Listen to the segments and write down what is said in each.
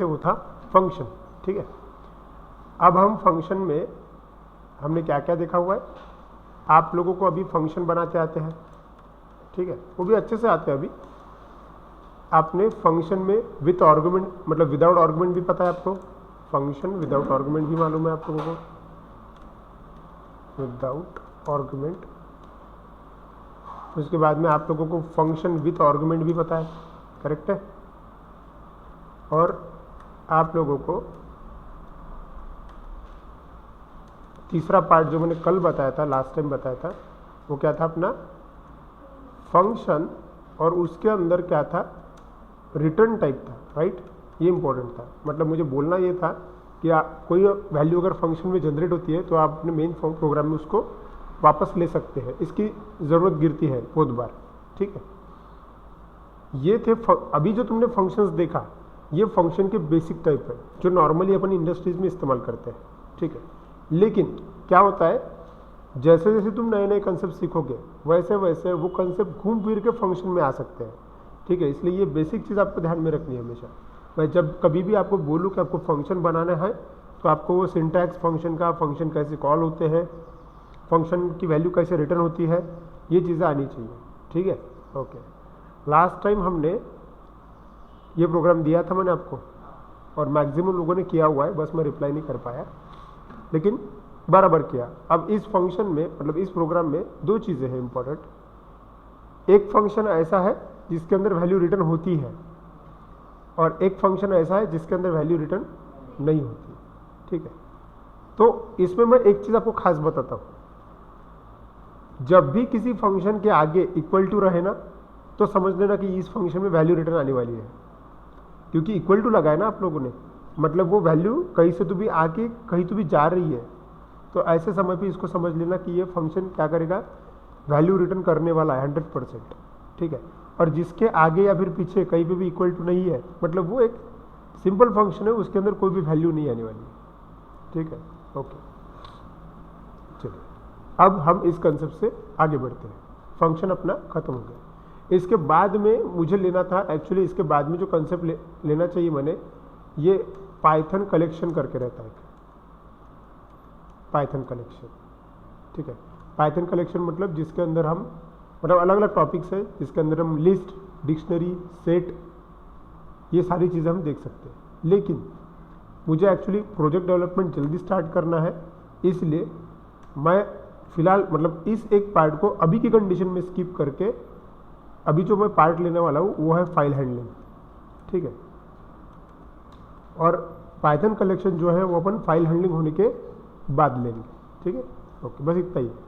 वो था फंक्शन। ठीक है, अब हम फंक्शन में हमने क्या क्या देखा हुआ है, आप लोगों को अभी फंक्शन बनाते आते हैं, ठीक है, वो भी अच्छे से आते हैं। अभी आपने फंक्शन में विथ आर्गुमेंट मतलब विदाउट आर्गुमेंट भी पता है आपको, फंक्शन विदाउट आर्गुमेंट भी मालूम है आप लोगों को, विदाउट आर्गुमेंट। उसके बाद में आप लोगों को फंक्शन विथ आर्गुमेंट भी पता है, करेक्ट है। और आप लोगों को तीसरा पार्ट जो मैंने कल बताया था, लास्ट टाइम बताया था, वो क्या था अपना फंक्शन, और उसके अंदर क्या था रिटर्न टाइप था, राइट। ये इंपॉर्टेंट था, मतलब मुझे बोलना ये था कि कोई वैल्यू अगर फंक्शन में जनरेट होती है तो आप अपने मेन प्रोग्राम में उसको वापस ले सकते हैं, इसकी ज़रूरत गिरती है बहुत बार, ठीक है। ये थे अभी जो तुमने फंक्शंस देखा, ये फंक्शन के बेसिक टाइप है जो नॉर्मली अपन इंडस्ट्रीज में इस्तेमाल करते हैं, ठीक है। लेकिन क्या होता है, जैसे जैसे तुम नए नए कंसेप्ट सीखोगे वैसे वैसे वो कंसेप्ट घूम फिर के फंक्शन में आ सकते हैं, ठीक है। इसलिए ये बेसिक चीज़ आपको ध्यान में रखनी है हमेशा। मैं जब कभी भी आपको बोलूँ कि आपको फंक्शन बनाना है तो आपको वो सिंटैक्स फंक्शन का, फंक्शन कैसे कॉल होते हैं, फंक्शन की वैल्यू कैसे रिटर्न होती है, ये चीज़ें आनी चाहिए, ठीक है। ओके, लास्ट टाइम हमने ये प्रोग्राम दिया था मैंने आपको, और मैक्सिमम लोगों ने किया हुआ है, बस मैं रिप्लाई नहीं कर पाया, लेकिन बराबर किया। अब इस फंक्शन में मतलब इस प्रोग्राम में दो चीज़ें हैं इंपॉर्टेंट। एक फंक्शन ऐसा है जिसके अंदर वैल्यू रिटर्न होती है, और एक फंक्शन ऐसा है जिसके अंदर वैल्यू रिटर्न नहीं होती, ठीक है। तो इसमें मैं एक चीज़ आपको खास बताता हूँ, जब भी किसी फंक्शन के आगे इक्वल टू रहे ना तो समझ लेना कि इस फंक्शन में वैल्यू रिटर्न आने वाली है, क्योंकि इक्वल टू लगाया ना आप लोगों ने, मतलब वो वैल्यू कहीं से तो भी आके कहीं तो भी जा रही है। तो ऐसे समय पे इसको समझ लेना कि ये फंक्शन क्या करेगा, वैल्यू रिटर्न करने वाला है 100%, ठीक है। और जिसके आगे या फिर पीछे कहीं पे भी इक्वल टू नहीं है, मतलब वो एक सिंपल फंक्शन है, उसके अंदर कोई भी वैल्यू नहीं आने वाली है, ठीक है। ओके, चलिए अब हम इस कंसेप्ट से आगे बढ़ते हैं। फंक्शन अपना खत्म हो गया। इसके बाद में मुझे लेना था एक्चुअली, इसके बाद में जो कंसेप्ट लेना चाहिए मैंने, ये पाइथन कलेक्शन करके रहता है, पाइथन कलेक्शन, ठीक है। पाइथन कलेक्शन मतलब जिसके अंदर हम मतलब अलग अलग टॉपिक्स है, जिसके अंदर हम लिस्ट, डिक्शनरी, सेट, ये सारी चीज़ें हम देख सकते हैं। लेकिन मुझे एक्चुअली प्रोजेक्ट डेवलपमेंट जल्दी स्टार्ट करना है, इसलिए मैं फिलहाल मतलब इस एक पार्ट को अभी की कंडीशन में स्किप करके अभी जो मैं पार्ट लेने वाला हूँ वो है फाइल हैंडलिंग, ठीक है। और पाइथन कलेक्शन जो है वो अपन फाइल हैंडलिंग होने के बाद लेंगे, ठीक है। ओके, बस इतना ही है।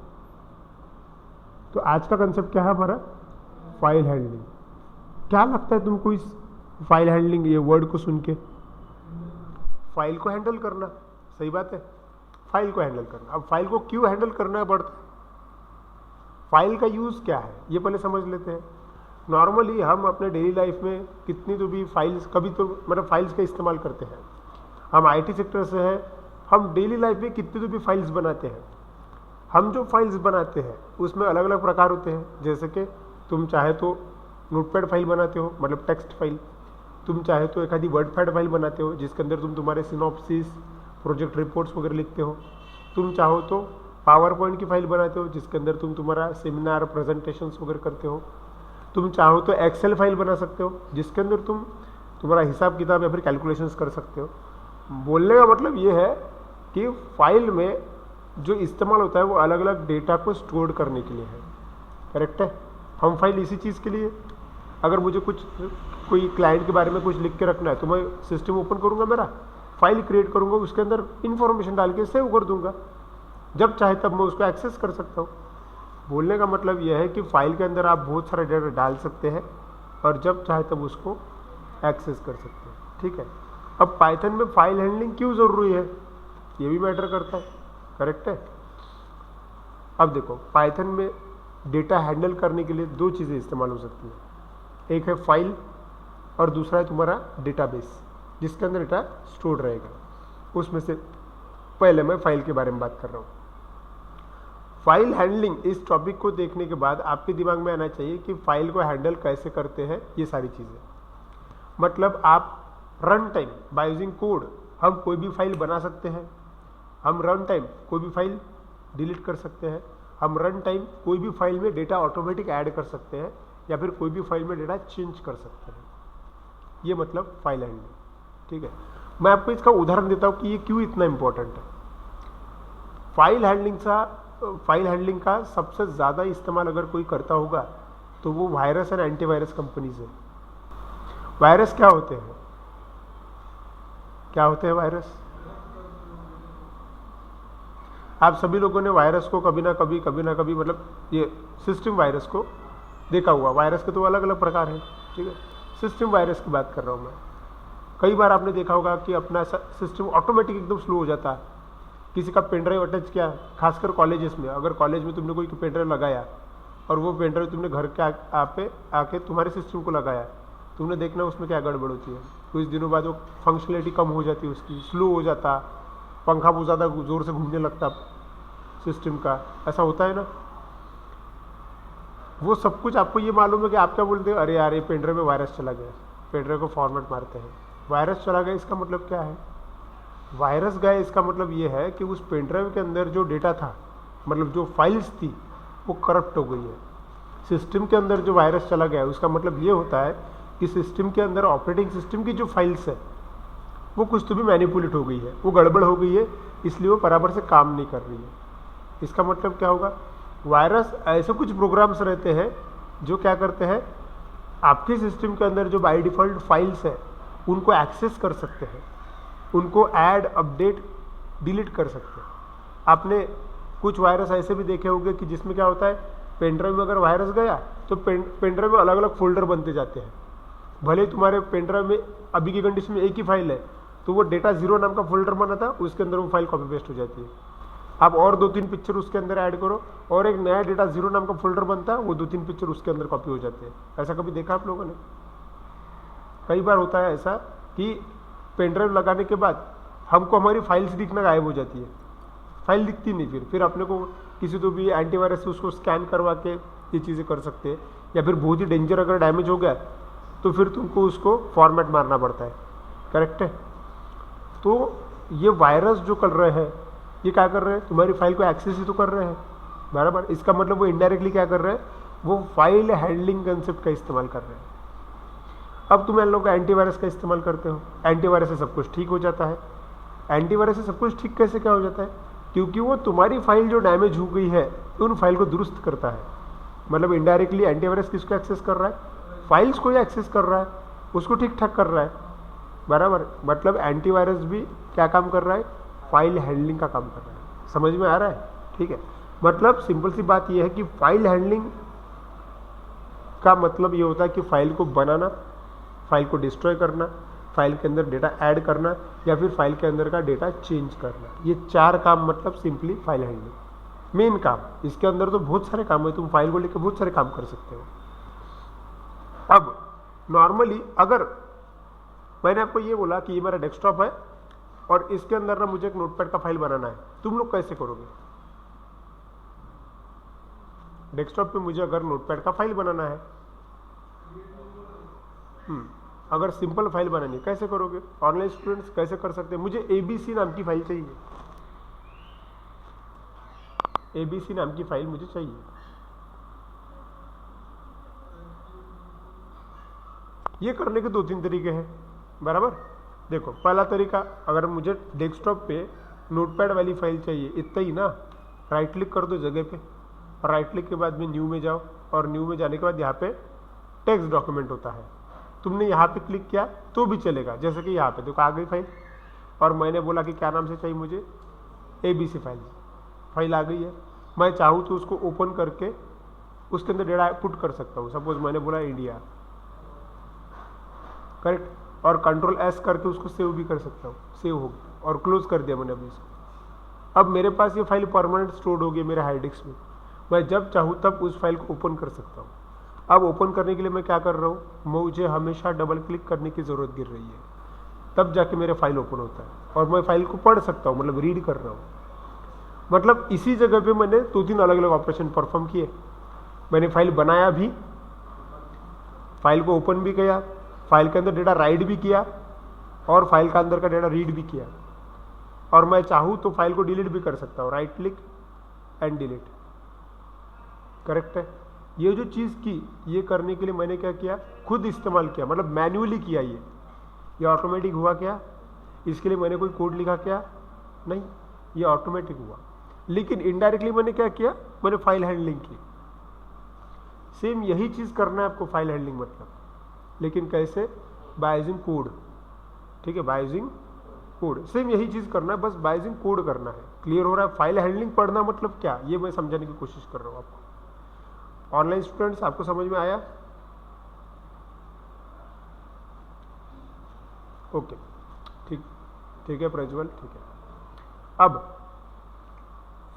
तो आज का कंसेप्ट क्या है हमारा, फाइल हैंडलिंग। क्या लगता है तुमको इस फाइल हैंडलिंग ये वर्ड को सुन के? फाइल को हैंडल करना, सही बात है, फाइल को हैंडल करना। अब फाइल को क्यों हैंडल करना पड़ता है, फाइल का यूज़ क्या है, ये पहले समझ लेते हैं। नॉर्मली हम अपने डेली लाइफ में कितनी तो भी फाइल्स, कभी तो मतलब फाइल्स का इस्तेमाल करते हैं। हम आईटी सेक्टर से हैं, हम डेली लाइफ में कितनी तो भी फाइल्स बनाते हैं। हम जो फाइल्स बनाते हैं उसमें अलग अलग प्रकार होते हैं, जैसे कि तुम चाहे तो नोटपैड फाइल बनाते हो, मतलब टेक्स्ट फाइल। तुम चाहे तो एक आधी वर्डपैड फाइल बनाते हो जिसके अंदर तुम तुम्हारे सिनॉप्सिस, प्रोजेक्ट रिपोर्ट्स वगैरह लिखते हो। तुम चाहो तो पावर पॉइंट की फाइल बनाते हो जिसके अंदर तुम तुम्हारा सेमिनार, प्रेजेंटेशंस वगैरह करते हो। तुम चाहो तो एक्सेल फाइल बना सकते हो जिसके अंदर तुम तुम्हारा हिसाब किताब या फिर कैलकुलेशंस कर सकते हो। बोलने का मतलब ये है कि फाइल में जो इस्तेमाल होता है वो अलग अलग डेटा को स्टोर करने के लिए है, करेक्ट है। हम फाइल इसी चीज़ के लिए, अगर मुझे कोई क्लाइंट के बारे में कुछ लिख के रखना है तो मैं सिस्टम ओपन करूँगा, मेरा फाइल क्रिएट करूँगा, उसके अंदर इन्फॉर्मेशन डाल के सेव कर दूँगा, जब चाहे तब मैं उसको एक्सेस कर सकता हूँ। बोलने का मतलब यह है कि फाइल के अंदर आप बहुत सारा डेटा डाल सकते हैं और जब चाहे तब उसको एक्सेस कर सकते हैं, ठीक है। अब पाइथन में फाइल हैंडलिंग क्यों ज़रूरी है, ये भी मैटर करता है, करेक्ट है। अब देखो, पाइथन में डेटा हैंडल करने के लिए दो चीज़ें इस्तेमाल हो सकती हैं, एक है फाइल और दूसरा है तुम्हारा डेटाबेस जिसके अंदर डेटा स्टोर रहेगा। उसमें से पहले मैं फाइल के बारे में बात कर रहा हूँ। फाइल हैंडलिंग, इस टॉपिक को देखने के बाद आपके दिमाग में आना चाहिए कि फाइल को हैंडल कैसे करते हैं ये सारी चीज़ें। मतलब आप run time by using code हम कोई भी फाइल बना सकते हैं, हम रन टाइम कोई भी फाइल डिलीट कर सकते हैं, हम रन टाइम कोई भी फाइल में डेटा ऑटोमेटिक ऐड कर सकते हैं या फिर कोई भी फाइल में डेटा चेंज कर सकते हैं। ये मतलब फाइल हैंडलिंग, ठीक है। मैं आपको इसका उदाहरण देता हूँ कि ये क्यों इतना इंपॉर्टेंट है। फाइल हैंडलिंग का सबसे ज़्यादा इस्तेमाल अगर कोई करता होगा तो वो वायरस एंड एंटीवायरस कंपनीज है। वायरस क्या होते हैं, क्या होते हैं वायरस? आप सभी लोगों ने वायरस को कभी ना कभी मतलब ये सिस्टम वायरस को देखा हुआ। वायरस के तो अलग अलग प्रकार हैं, ठीक है। सिस्टम वायरस की बात कर रहा हूँ मैं। कई बार आपने देखा होगा कि अपना सिस्टम ऑटोमेटिक एकदम स्लो हो जाता है। किसी का पेनड्राइव अटैच किया, खासकर कॉलेजेस में, अगर कॉलेज में तुमने कोई पेनड्राइव लगाया और वो पेनड्राइव तुमने घर के आके तुम्हारे सिस्टम को लगाया, तुमने देखना उसमें क्या गड़बड़ होती है। कुछ दिनों बाद वो फंक्शनलिटी कम हो जाती है, उसकी स्लो हो जाता, पंखा बहुत ज़्यादा ज़ोर से घूमने लगता सिस्टम का, ऐसा होता है ना। वो सब कुछ आपको ये मालूम है कि आप क्या बोलते हो, अरे यार ये पेनड्राइव में वायरस चला गया, पेनड्राइव को फॉर्मेट मारते हैं। वायरस चला गया इसका मतलब क्या है? वायरस गया इसका मतलब ये है कि उस पेनड्राइव के अंदर जो डेटा था, मतलब जो फाइल्स थी, वो करप्ट हो गई है। सिस्टम के अंदर जो वायरस चला गया उसका मतलब ये होता है कि सिस्टम के अंदर ऑपरेटिंग सिस्टम की जो फाइल्स है वो कुछ तो भी मैनिपुलेट हो गई है, वो गड़बड़ हो गई है, इसलिए वो बराबर से काम नहीं कर रही है। इसका मतलब क्या होगा? वायरस ऐसे कुछ प्रोग्राम्स रहते हैं जो क्या करते हैं, आपके सिस्टम के अंदर जो बाय डिफ़ॉल्ट फाइल्स है उनको एक्सेस कर सकते हैं, उनको ऐड, अपडेट, डिलीट कर सकते हैं। आपने कुछ वायरस ऐसे भी देखे होंगे कि जिसमें क्या होता है, पेनड्राइव में अगर वायरस गया तो पेनड्राइव में अलग अलग फोल्डर बनते जाते हैं। भले तुम्हारे पेनड्राइव में अभी की कंडीशन में एक ही फाइल है, तो वो डेटा 0 नाम का फोल्डर बना था, उसके अंदर वो फाइल कॉपी पेस्ट हो जाती है। आप और 2-3 पिक्चर उसके अंदर ऐड करो और एक नया डेटा 0 नाम का फोल्डर बनता है, वो 2-3 पिक्चर उसके अंदर कॉपी हो जाते हैं। ऐसा कभी देखा आप लोगों ने? कई बार होता है ऐसा कि पेनड्राइव लगाने के बाद हमको हमारी फाइल्स दिखना गायब हो जाती है, फाइल दिखती नहीं। फिर अपने को किसी तो भी एंटीवायरस से उसको स्कैन करवा के ये चीज़ें कर सकते हैं, या फिर बहुत ही डेंजर अगर डैमेज हो गया तो फिर तुमको उसको फॉर्मेट मारना पड़ता है, करेक्ट है। तो ये वायरस जो कर रहे हैं, ये क्या कर रहे हैं, तुम्हारी फाइल को एक्सेस ही तो कर रहे हैं, बराबर। इसका मतलब वो इनडायरेक्टली क्या कर रहे हैं, वो फाइल हैंडलिंग कंसेप्ट का इस्तेमाल कर रहे हैं। अब तुम इन लोगों का एंटीवायरस का इस्तेमाल करते हो, एंटीवायरस से सब कुछ ठीक हो जाता है। एंटीवायरस से सब कुछ ठीक कैसे क्या हो जाता है? क्योंकि वो तुम्हारी फाइल जो डैमेज हो गई है उन फाइल को दुरुस्त करता है। मतलब इनडायरेक्टली एंटीवायरस किसको एक्सेस कर रहा है? फाइल्स को ही एक्सेस कर रहा है, उसको ठीक ठाक कर रहा है, बराबर। मतलब एंटीवायरस भी क्या काम कर रहा है? फाइल हैंडलिंग का काम कर रहा है। समझ में आ रहा है? ठीक है। मतलब सिंपल सी बात यह है कि फाइल हैंडलिंग का मतलब ये होता है कि फाइल को बनाना, फाइल को डिस्ट्रॉय करना, फाइल के अंदर डेटा ऐड करना, या फिर फाइल के अंदर का डेटा चेंज करना। ये 4 काम मतलब सिंपली फाइल हैंडलिंग मेन काम। इसके अंदर तो बहुत सारे काम है, तुम फाइल को लेकर बहुत सारे काम कर सकते हो। अब नॉर्मली अगर मैंने आपको ये बोला कि ये मेरा डेस्कटॉप है और इसके अंदर ना मुझे एक नोटपैड का फाइल बनाना है, तुम लोग कैसे करोगे? डेस्कटॉप पे मुझे अगर नोटपैड का फाइल बनाना है, अगर सिंपल फाइल बनानी है, कैसे करोगे? ऑनलाइन स्टूडेंट्स कैसे कर सकते हैं? मुझे ABC नाम की फाइल चाहिए, ABC नाम की फाइल मुझे चाहिए। ये करने के 2-3 तरीके हैं, बराबर। देखो, पहला तरीका, अगर मुझे डेस्कटॉप पे नोटपैड वाली फाइल चाहिए, इतना ही ना, राइट क्लिक कर दो जगह पे, और राइट क्लिक के बाद में न्यू में जाओ, और न्यू में जाने के बाद यहाँ पे टेक्स्ट डॉक्यूमेंट होता है, तुमने यहाँ पे क्लिक किया तो भी चलेगा। जैसे कि यहाँ पे देखो आ गई फाइल, और मैंने बोला कि क्या नाम से चाहिए मुझे, ABC फाइल आ गई है। मैं चाहूँ तो उसको ओपन करके उसके अंदर डेटा पुट कर सकता हूँ। सपोज मैंने बोला इंडिया, करेक्ट, और Ctrl+S करके उसको सेव भी कर सकता हूँ, सेव हो गया और क्लोज कर दिया मैंने अभी इसको। अब मेरे पास ये फाइल परमानेंट स्टोर्ड हो गई मेरे हार्ड डिस्क में, मैं जब चाहूँ तब उस फाइल को ओपन कर सकता हूँ। अब ओपन करने के लिए मैं क्या कर रहा हूँ, मुझे हमेशा डबल क्लिक करने की ज़रूरत गिर रही है, तब जाके मेरे फाइल ओपन होता है और मैं फाइल को पढ़ सकता हूँ, मतलब रीड कर रहा हूँ। मतलब इसी जगह पे मैंने 2-3 अलग अलग ऑपरेशन परफॉर्म किए। मैंने फाइल बनाया भी, फाइल को ओपन भी किया, फाइल के अंदर डेटा राइट भी किया, और फाइल का अंदर का डेटा रीड भी किया, और मैं चाहूँ तो फाइल को डिलीट भी कर सकता हूँ, right click and delete. Correct है। ये जो चीज़ की, ये करने के लिए मैंने क्या किया, खुद इस्तेमाल किया, मतलब मैन्युअली किया। ये ऑटोमेटिक हुआ क्या, इसके लिए मैंने कोई कोड लिखा क्या, नहीं, ये ऑटोमेटिक हुआ। लेकिन इनडायरेक्टली मैंने क्या किया, मैंने फाइल हैंडलिंग की। सेम यही चीज़ करना है आपको, फाइल हैंडलिंग मतलब, लेकिन कैसे, बाय यूजिंग कोड। ठीक है, बाय यूजिंग कोड, सेम यही चीज़ करना है, बस बाय यूजिंग कोड करना है। क्लियर हो रहा है। फाइल हैंडलिंग पढ़ना मतलब क्या, ये मैं समझाने की कोशिश कर रहा हूँ आपको। ऑनलाइन स्टूडेंट्स, आपको समझ में आया? ओके, ठीक है प्रज्वल, ठीक है। अब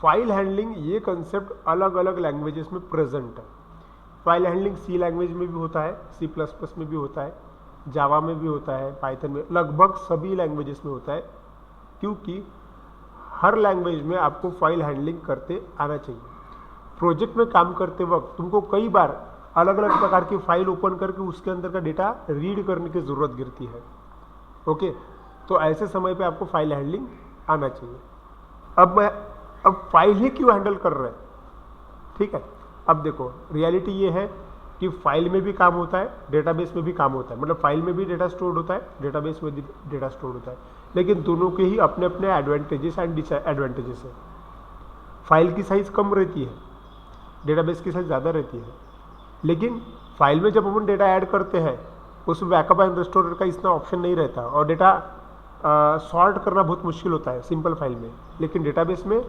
फाइल हैंडलिंग, ये कंसेप्ट अलग अलग लैंग्वेजेस में प्रेजेंट है। फाइल हैंडलिंग सी लैंग्वेज में भी होता है, सी प्लस प्लस में भी होता है, जावा में भी होता है, पाइथन में, लगभग सभी लैंग्वेजेस में होता है, क्योंकि हर लैंग्वेज में आपको फाइल हैंडलिंग करते आना चाहिए। प्रोजेक्ट में काम करते वक्त तुमको कई बार अलग अलग प्रकार की फाइल ओपन करके उसके अंदर का डेटा रीड करने की ज़रूरत गिरती है। ओके, तो ऐसे समय पे आपको फाइल हैंडलिंग आना चाहिए। अब फाइल ही क्यों हैंडल कर रहे हैं, ठीक है। अब देखो, रियलिटी ये है कि फाइल में भी काम होता है, डेटाबेस में भी काम होता है, मतलब फाइल में भी डेटा स्टोर होता है, डेटाबेस में भी डेटा स्टोर होता है, लेकिन दोनों के ही अपने अपने एडवांटेजेस एंड डिसएडवांटेजेस है। फाइल की साइज कम रहती है, डेटाबेस की साइज ज़्यादा रहती है, लेकिन फाइल में जब अपन डेटा ऐड करते हैं उसमें बैकअप एंड रिस्टोर का इतना ऑप्शन नहीं रहता, और डेटा सॉर्ट करना बहुत मुश्किल होता है सिंपल फाइल में, लेकिन डेटाबेस में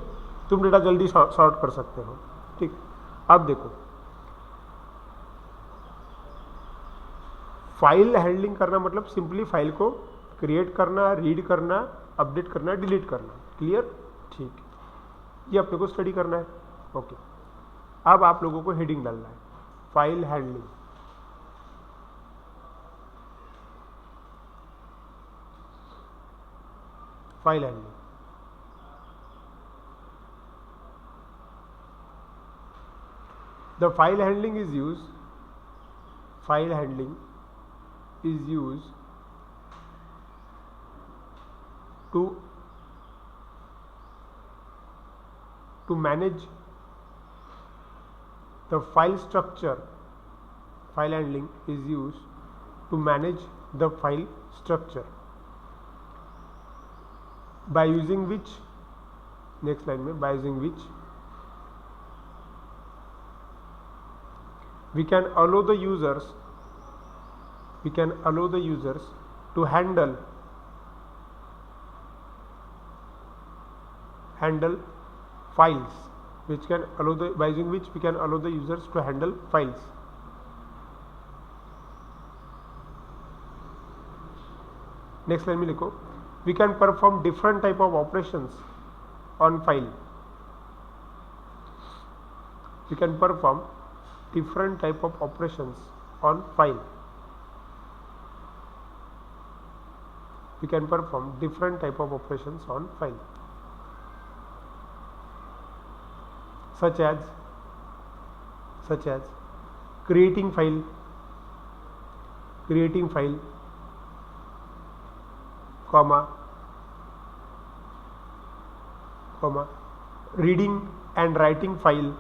तुम डेटा जल्दी सॉर्ट कर सकते हो। ठीक, अब देखो, फाइल हैंडलिंग करना मतलब सिंपली फाइल को क्रिएट करना, रीड करना, अपडेट करना, डिलीट करना। क्लियर? ठीक, ये अपने को स्टडी करना है। ओके, अब आप लोगों को हेडिंग डालना है, file handling. File handling, the file handling is used to manage the file structure. File handling is used to manage the file structure, by using which, next line में, by using which we can allow the users to handle files, which can allow the, by using which we can allow the users to handle files. Next line में लिखो, we can perform different type of operations on file. We can perform different type of operations on file. We can perform different type of operations on file, such as creating file, comma, reading and writing file,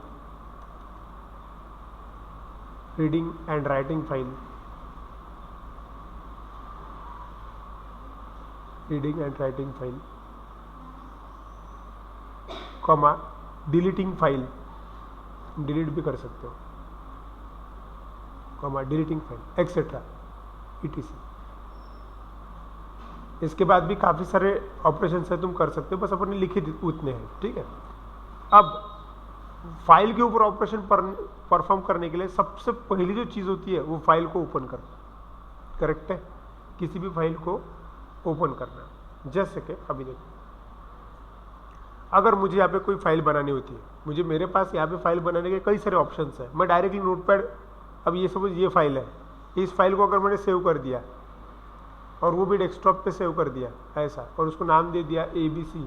comma, deleting file, delete भी कर सकते हो, comma, deleting file, etcetera, etc. इसके बाद भी काफ़ी सारे operations है तुम कर सकते हो, बस अपने लिखे उतने हैं। ठीक है, अब फाइल के ऊपर ऑपरेशन परफॉर्म करने के लिए सबसे पहली जो चीज़ होती है वो फाइल को ओपन करना। करेक्ट है, किसी भी फाइल को ओपन करना। जैसे कि अभी देखो, अगर मुझे यहाँ पे कोई फाइल बनानी होती है, मुझे मेरे पास यहाँ पे फाइल बनाने के कई सारे ऑप्शंस हैं, मैं डायरेक्टली नोटपैड, अब ये सपोज ये फाइल है, इस फाइल को अगर मैंने सेव कर दिया और वो भी डेस्कटॉप पे सेव कर दिया ऐसा, और उसको नाम दे दिया ABC,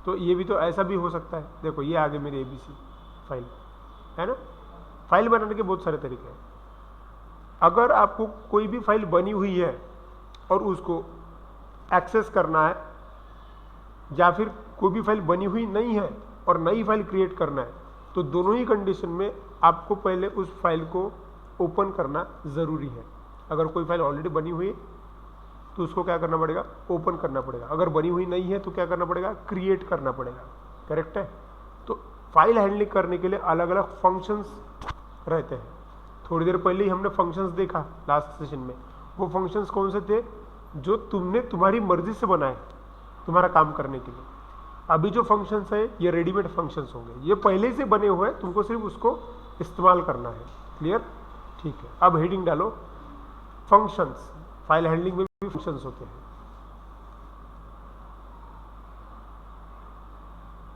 तो ये भी तो ऐसा भी हो सकता है। देखो ये आगे मेरी ABC फाइल है ना। फाइल बनाने के बहुत सारे तरीके हैं। अगर आपको कोई भी फाइल बनी हुई है और उसको एक्सेस करना है या फिर कोई भी फाइल बनी हुई नहीं है और नई फाइल क्रिएट करना है, तो दोनों ही कंडीशन में आपको पहले उस फाइल को ओपन करना ज़रूरी है। अगर कोई फाइल ऑलरेडी बनी हुई है तो उसको क्या करना पड़ेगा, ओपन करना पड़ेगा। अगर बनी हुई नहीं है तो क्या करना पड़ेगा, क्रिएट करना पड़ेगा। करेक्ट है। तो फाइल हैंडलिंग करने के लिए अलग अलग फंक्शंस रहते हैं। थोड़ी देर पहले ही हमने फंक्शंस देखा लास्ट सेशन में। वो फंक्शंस कौन से थे, जो तुमने तुम्हारी मर्जी से बनाए तुम्हारा काम करने के लिए। अभी जो फंक्शंस है ये रेडीमेड फंक्शंस होंगे, ये पहले से बने हुए हैं, तुमको सिर्फ उसको इस्तेमाल करना है। क्लियर, ठीक है। अब हेडिंग डालो फंक्शंस। फाइल हैंडलिंग में भी फंक्शंस होते हैं,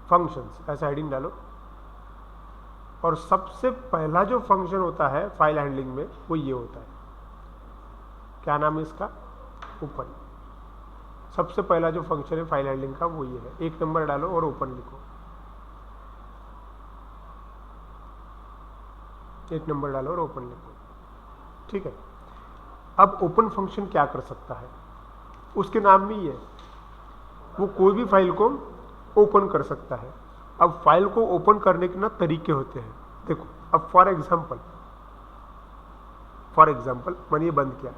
फंक्शंस ऐसा हेडिंग डालो। और सबसे पहला जो फंक्शन होता है फाइल हैंडलिंग में वो ये होता है, क्या नाम है इसका, ओपन। सबसे पहला जो फंक्शन है फाइल हैंडलिंग का वो ये है। 1 नंबर डालो और ओपन लिखो। 1 नंबर डालो और ओपन लिखो। ठीक है। अब ओपन फंक्शन क्या कर सकता है, उसके नाम में ही है, वो कोई भी फाइल को ओपन कर सकता है। अब फाइल को ओपन करने के ना तरीके होते हैं। देखो, अब फॉर एग्जाम्पल मैंने ये बंद किया,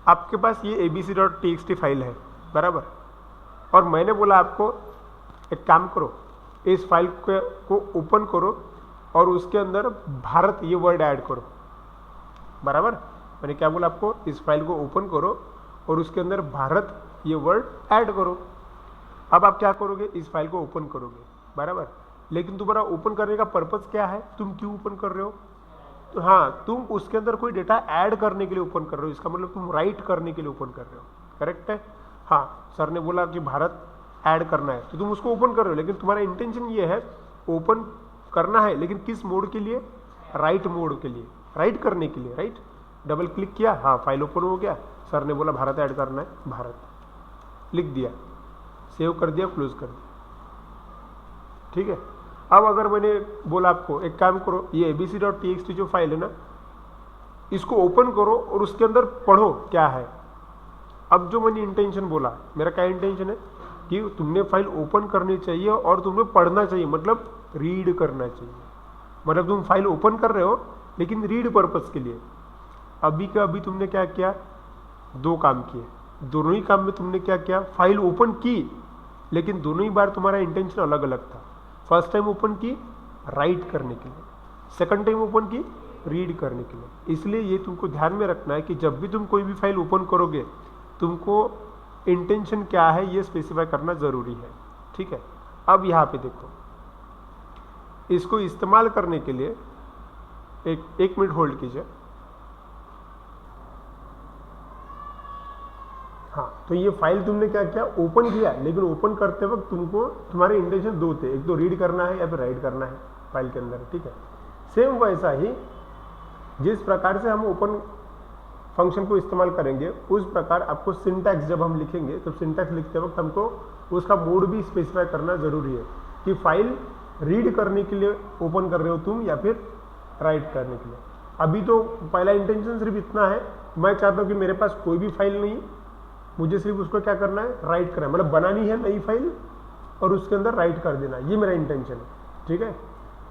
आपके पास ये abc.txt फाइल है, बराबर। और मैंने बोला आपको एक काम करो, इस फाइल को ओपन करो और उसके अंदर भारत ये वर्ड ऐड करो, बराबर। मैंने क्या बोला आपको, इस फाइल को ओपन करो और उसके अंदर भारत ये वर्ड ऐड करो। अब आप क्या करोगे, इस फाइल को ओपन करोगे, बराबर। लेकिन तुम्हारा ओपन करने का पर्पस क्या है, तुम क्यों ओपन कर रहे हो, तो हाँ, तुम उसके अंदर कोई डेटा ऐड करने के लिए ओपन कर रहे हो। इसका मतलब तुम राइट करने के लिए ओपन कर रहे हो। करेक्ट है। हाँ, सर ने बोला कि भारत ऐड करना है तो तुम उसको ओपन कर रहे हो, लेकिन तुम्हारा इंटेंशन ये है ओपन करना है, लेकिन किस मोड के लिए, राइट मोड के लिए, राइट करने के लिए। राइट, डबल क्लिक किया, हाँ फाइल ओपन हो गया। सर ने बोला भारत ऐड करना है, भारत लिख दिया, सेव कर दिया, क्लोज कर दिया। ठीक है। अब अगर मैंने बोला आपको एक काम करो, ये abc.txt जो फाइल है ना, इसको ओपन करो और उसके अंदर पढ़ो क्या है। अब जो मैंने इंटेंशन बोला, मेरा क्या इंटेंशन है कि तुमने फाइल ओपन करनी चाहिए और तुम्हें पढ़ना चाहिए, मतलब रीड करना चाहिए। मतलब तुम फाइल ओपन कर रहे हो लेकिन रीड पर्पस के लिए। अभी का अभी तुमने क्या किया, 2 काम किए। दोनों ही काम में तुमने क्या किया, फाइल ओपन की, लेकिन दोनों ही बार तुम्हारा इंटेंशन अलग अलग था। फर्स्ट टाइम ओपन की राइट करने के लिए, सेकंड टाइम ओपन की रीड करने के लिए। इसलिए ये तुमको ध्यान में रखना है कि जब भी तुम कोई भी फाइल ओपन करोगे, तुमको इंटेंशन क्या है ये स्पेसिफाई करना जरूरी है। ठीक है। अब यहाँ पे देखो, इसको इस्तेमाल करने के लिए एक मिनट होल्ड कीजिए। हाँ, तो ये फाइल तुमने क्या किया, ओपन किया, लेकिन ओपन करते वक्त तुमको तुम्हारे इंटेंशन 2 थे, एक तो रीड करना है या फिर राइट करना है फाइल के अंदर। ठीक है। सेम वैसा ही जिस प्रकार से हम ओपन फंक्शन को इस्तेमाल करेंगे, उस प्रकार आपको सिंटैक्स जब हम लिखेंगे तो सिंटैक्स लिखते वक्त हमको उसका मोड भी स्पेसिफाई करना जरूरी है कि फाइल रीड करने के लिए ओपन कर रहे हो तुम या फिर राइट करने के लिए। अभी तो पहला इंटेंशन सिर्फ इतना है, मैं चाहता हूँ कि मेरे पास कोई भी फाइल नहीं, मुझे सिर्फ उसको क्या करना है, राइट करना है, मतलब बनानी है नई फाइल और उसके अंदर राइट कर देना, ये मेरा इंटेंशन है। ठीक है।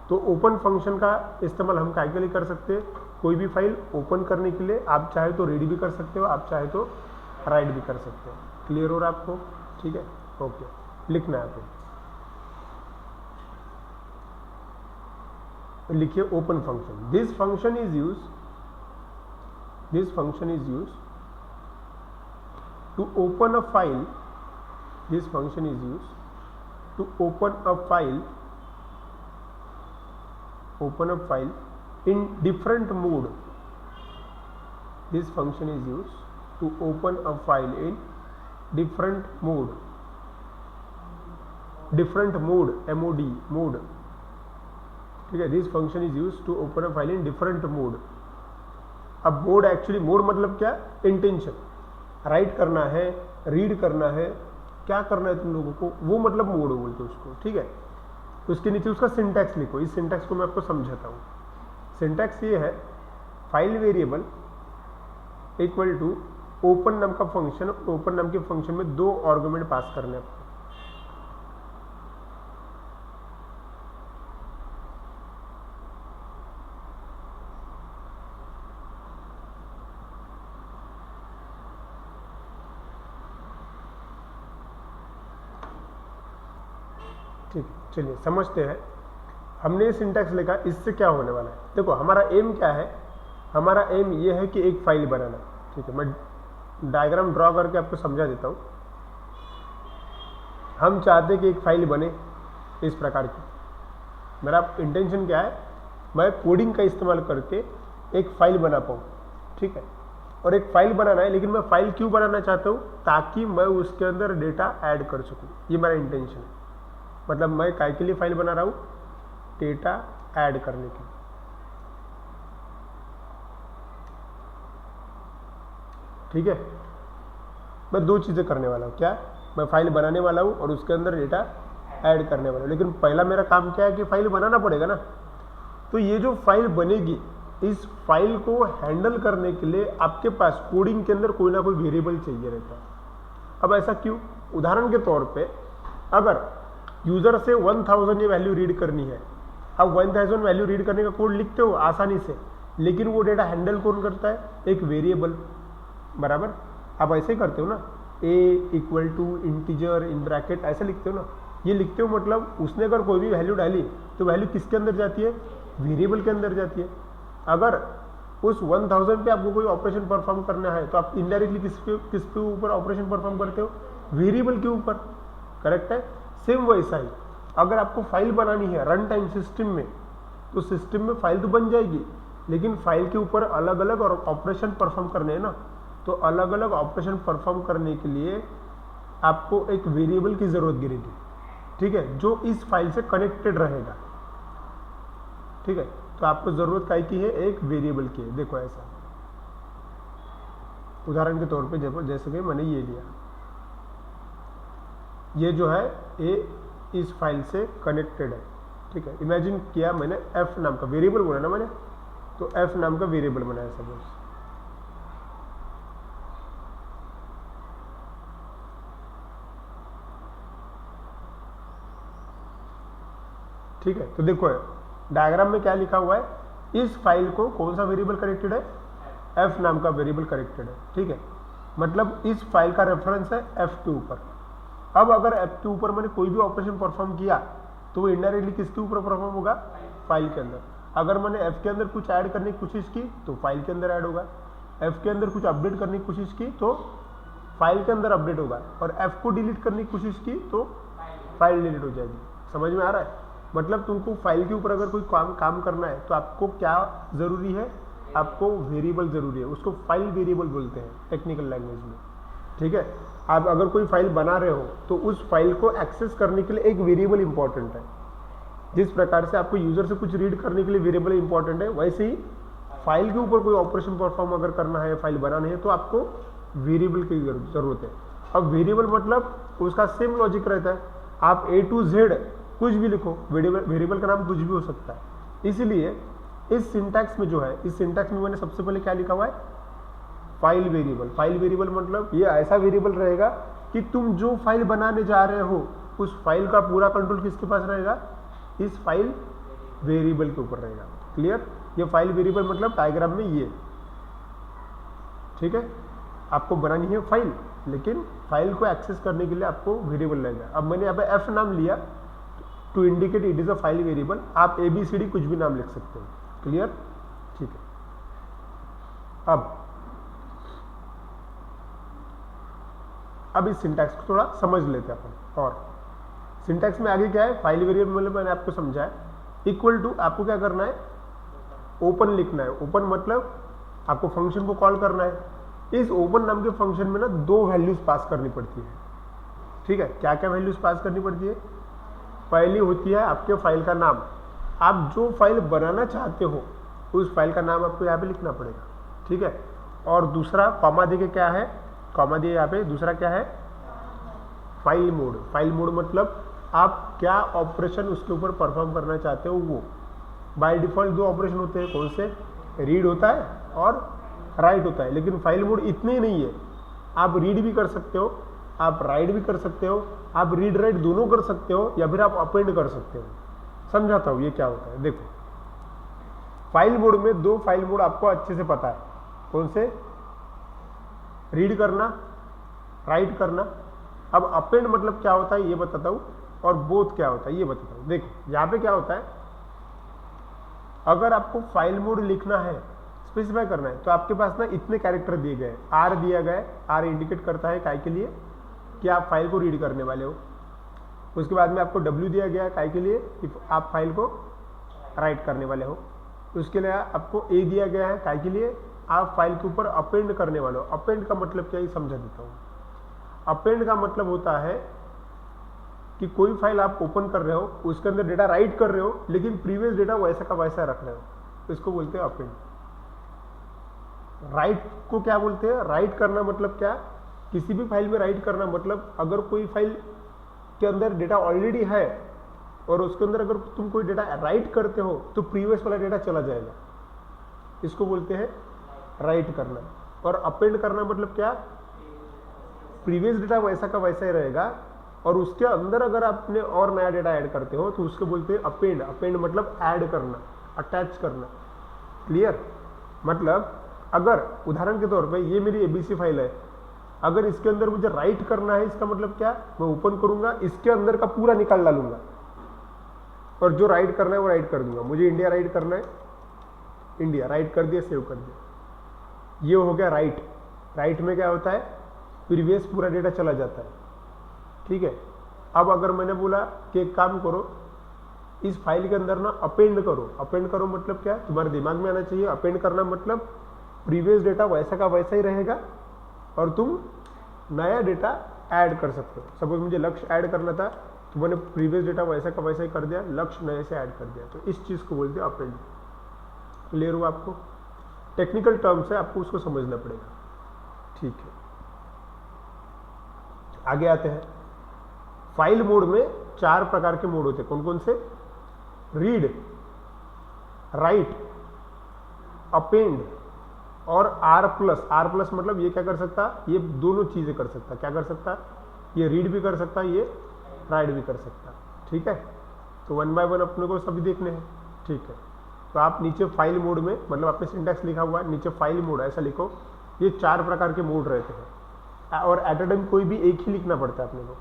तो ओपन फंक्शन का इस्तेमाल हम काय के लिए कर सकते हैं, कोई भी फाइल ओपन करने के लिए। आप चाहे तो रीड भी कर सकते हो, आप चाहे तो राइट भी कर सकते हो। क्लियर हो रहा है आपको? ठीक है, ओके। लिखना है आपको, लिखिए open function. This function is use to open a file. This function is used to open a file in different mode. This function is used to open a file in different mode, mode. ठीक है। This function is used to open a file in different mode. अब mode, actually mode मतलब क्या, intention, right करना है, read करना है, क्या करना है तुम लोगों को, वो मतलब मोड बोलते हैं उसको। ठीक है। उसके नीचे उसका सिंटैक्स लिखो। इस सिंटैक्स को मैं आपको समझाता हूँ। सिंटैक्स ये है, file variable equal to open नाम का फंक्शन, ओपन नाम के फंक्शन में 2 आर्गुमेंट पास करने हैं आपको। ठीक है, चलिए समझते हैं। हमने ये सिंटैक्स लिखा, इससे क्या होने वाला है। देखो हमारा एम क्या है, हमारा एम ये है कि एक फाइल बनाना। ठीक है, मैं डायग्राम ड्रॉ करके आपको समझा देता हूँ। हम चाहते हैं कि एक फाइल बने इस प्रकार की। मेरा इंटेंशन क्या है, मैं कोडिंग का इस्तेमाल करके एक फाइल बना पाऊँ। ठीक है, और एक फाइल बनाना है, लेकिन मैं फाइल क्यों बनाना चाहता हूँ, ताकि मैं उसके अंदर डेटा ऐड कर सकूँ। ये मेरा इंटेंशन है। मतलब मैं काय के लिए फाइल बना रहा हूँ, डेटा ऐड करने के लिए। ठीक है, मैं 2 चीज़ें करने वाला हूँ। क्या, मैं फाइल बनाने वाला हूँ और उसके अंदर डेटा ऐड करने वाला हूँ। लेकिन पहला मेरा काम क्या है कि फाइल बनाना पड़ेगा ना। तो ये जो फाइल बनेगी, इस फाइल को हैंडल करने के लिए आपके पास कोडिंग के अंदर कोई ना कोई वेरिएबल चाहिए रहता है। अब ऐसा क्यों, उदाहरण के तौर पे अगर यूजर से 1000 ये वैल्यू रीड करनी है, अब 1000 वैल्यू रीड करने का कोड लिखते हो आसानी से, लेकिन वो डेटा हैंडल कौन करता है, एक वेरिएबल। बराबर, आप ऐसे ही करते हो ना, a = इंटीजर इन ब्रैकेट ऐसे लिखते हो ना। ये लिखते हो मतलब उसने अगर कोई भी वैल्यू डाली तो वैल्यू किसके अंदर जाती है, वेरिएबल के अंदर जाती है। अगर उस 1000 पे आपको कोई ऑपरेशन परफॉर्म करना है तो आप इनडायरेक्टली किस पे ऊपर ऑपरेशन परफॉर्म करते हो, वेरिएबल के ऊपर। करेक्ट है। सेम वैसा ही अगर आपको फाइल बनानी है रन टाइम सिस्टम में, तो सिस्टम में फाइल तो बन जाएगी, लेकिन फाइल के ऊपर अलग अलग ऑपरेशन परफॉर्म करने हैं ना। तो अलग अलग ऑपरेशन परफॉर्म करने के लिए आपको एक वेरिएबल की जरूरत गिरेगी। ठीक है, जो इस फाइल से कनेक्टेड रहेगा। ठीक है, तो आपको जरूरत काय की है, एक वेरिएबल की है। देखो ऐसा, उदाहरण के तौर पे जैसे कि मैंने ये लिया, ये जो है ये इस फाइल से कनेक्टेड है। ठीक है, इमेजिन किया मैंने, f नाम का वेरिएबल बोला ना मैंने, तो f नाम का वेरिएबल बनाया सपोज। ठीक है, तो देखो डायग्राम में क्या लिखा हुआ है, इस फाइल को कौन सा वेरिएबल कनेक्टेड है, f नाम का वेरिएबल कनेक्टेड है। ठीक है, मतलब इस फाइल का रेफरेंस है f के ऊपर। अब अगर f के ऊपर मैंने कोई भी ऑपरेशन परफॉर्म किया तो वो इनडायरेक्टली किसके ऊपर परफॉर्म होगा, फाइल के अंदर। अगर मैंने f के अंदर कुछ ऐड करने की कोशिश की तो फाइल के अंदर ऐड होगा, f के अंदर कुछ अपडेट करने की कोशिश की तो फाइल के अंदर अपडेट होगा, और f को डिलीट करने की कोशिश की तो फाइल डिलीट हो जाएगी। समझ में आ रहा है। मतलब तुमको फाइल के ऊपर अगर कोई काम करना है तो आपको क्या जरूरी है, आपको वेरिएबल जरूरी है। उसको फाइल वेरिएबल बोलते हैं टेक्निकल लैंग्वेज में। ठीक है, आप अगर कोई फाइल बना रहे हो तो उस फाइल को एक्सेस करने के लिए एक वेरिएबल इंपॉर्टेंट है। जिस प्रकार से आपको यूजर से कुछ रीड करने के लिए वेरिएबल इंपॉर्टेंट है, वैसे ही फाइल के ऊपर कोई ऑपरेशन परफॉर्म अगर करना है, फाइल बनाना है, तो आपको वेरिएबल की जरूरत है। अब वेरिएबल मतलब उसका सेम लॉजिक रहता है, आप A to Z कुछ भी लिखो, वेरिएबल का नाम कुछ भी हो सकता है। इसलिए इस सिंटैक्स में जो है, इस सिंटैक्स में मैंने सबसे पहले क्या लिखा हुआ है, फाइल वेरिएबल। फाइल वेरिएबल मतलब ये ऐसा वेरिएबल रहेगा कि तुम जो फाइल बनाने जा रहे हो उस फाइल का पूरा कंट्रोल किसके पास रहेगा, इस फाइल वेरिएबल के ऊपर रहेगा। क्लियर। ये फाइल वेरिएबल मतलब डायग्राम में ये। ठीक है, आपको बनानी है फाइल, लेकिन फाइल को एक्सेस करने के लिए आपको वेरिएबल लगेगा। अब मैंने यहाँ पे f नाम लिया to indicate it is a file variable. आप ABCD कुछ भी नाम लिख सकते हैं। क्लियर। ठीक है, अब इस सिंटैक्स को थोड़ा समझ लेते हैं अपन। और सिंटैक्स में आगे क्या है, फाइल वेरिएबल मतलब मैंने आपको समझाया, इक्वल टू आपको क्या करना है, ओपन लिखना है। ओपन मतलब आपको फंक्शन को कॉल करना है। इस ओपन नाम के फंक्शन में ना 2 वैल्यूज पास करनी पड़ती है। ठीक है, क्या क्या वैल्यूज पास करनी पड़ती है, पहली होती है आपके फाइल का नाम। आप जो फाइल बनाना चाहते हो उस फाइल का नाम आपको यहाँ पे लिखना पड़ेगा। ठीक है, और दूसरा कॉमा दे के क्या है, कॉमा दिए यहाँ पे, दूसरा क्या है, फाइल मोड। फाइल मोड मतलब आप क्या ऑपरेशन उसके ऊपर परफॉर्म करना चाहते हो वो। बाय डिफॉल्ट 2 ऑपरेशन होते हैं, कौन से, रीड होता है और राइट होता है। लेकिन फाइल मोड इतने ही नहीं है, आप रीड भी कर सकते हो, आप राइट भी कर सकते हो, आप रीड राइट दोनों कर सकते हो, या फिर आप अपेंड कर सकते हो। समझाता हूं ये क्या होता है। देखो, फाइल मोड में दो फाइल मोड आपको अच्छे से पता है, कौन से? रीड करना, राइट करना। अब अपेंड मतलब क्या होता है ये बताता हूं, और बोथ क्या होता है ये बताता हूं। देखो यहां पे क्या होता है, अगर आपको फाइल मोड लिखना है, स्पेसिफाई करना है, तो आपके पास ना इतने कैरेक्टर दिए गए, आर दिया गया है, आर इंडिकेट करता है काय के लिए कि आप फाइल को रीड करने वाले हो। उसके बाद में आपको डब्ल्यू दिया गया है काय के लिए कि आप फाइल को राइट करने वाले हो। उसके लिए आपको ए दिया गया है काय के लिए आप फाइल के ऊपर अपेंड करने वाले हो। अपेंड का मतलब क्या, ये समझा देता हूँ। अपेंड का मतलब होता है कि कोई फाइल आप ओपन कर रहे हो, उसके अंदर डेटा राइट कर रहे हो, लेकिन प्रीवियस डेटा वैसा का वैसा रख रहे हो, इसको बोलते हैं अपेंड। राइट को क्या बोलते हैं? राइट करना मतलब क्या, किसी भी फाइल में राइट करना मतलब अगर कोई फाइल के अंदर डेटा ऑलरेडी है और उसके अंदर अगर तुम कोई डेटा राइट करते हो तो प्रीवियस वाला डेटा चला जाएगा, इसको बोलते हैं राइट करना। और अपेंड करना मतलब क्या, प्रीवियस डेटा वैसा का वैसा ही रहेगा और उसके अंदर अगर आपने और नया डेटा ऐड करते हो तो उसको बोलते हैं अपेंड। अपेंड मतलब ऐड करना, अटैच करना। क्लियर? मतलब अगर उदाहरण के तौर पे ये मेरी एबीसी फाइल है, अगर इसके अंदर मुझे राइट करना है, इसका मतलब क्या, मैं ओपन करूंगा, इसके अंदर का पूरा निकाल डालूंगा और जो राइट करना है वो राइट कर दूंगा। मुझे इंडिया राइट करना है, इंडिया राइट कर दिया, सेव कर दिया। ये हो गया राइट। राइट में क्या होता है, प्रीवियस पूरा डेटा चला जाता है। ठीक है। अब अगर मैंने बोला कि एक काम करो, इस फाइल के अंदर ना अपेंड करो। अपेंड करो मतलब क्या, तुम्हारे दिमाग में आना चाहिए। अपेंड करना मतलब प्रीवियस डेटा वैसा का वैसा ही रहेगा और तुम नया डेटा ऐड कर सकते हो। सपोज मुझे लक्ष्य ऐड करना था तो मैंने प्रीवियस डेटा वैसा का वैसा ही कर दिया, लक्ष्य नए से ऐड कर दिया। तो इस चीज को बोलते हैं अपेंड। क्लियर हुआ आपको? टेक्निकल टर्म्स है, आपको उसको समझना पड़ेगा। ठीक है, आगे आते हैं। फाइल मोड में 4 प्रकार के मोड होते हैं। कौन कौन से? रीड, राइट, अपेंड और आर प्लस। आर प्लस मतलब ये क्या कर सकता, ये दोनों चीजें कर सकता। क्या कर सकता? ये रीड भी कर सकता, ये राइट भी कर सकता। ठीक है, तो 1 बाय 1 अपने को सभी देखने हैं। ठीक है, तो आप नीचे फाइल मोड में, मतलब आपने सिंटैक्स लिखा हुआ है नीचे फाइल मोड, ऐसा लिखो। ये 4 प्रकार के मोड रहते हैं और एट अ टाइम कोई भी एक ही लिखना पड़ता है अपने को।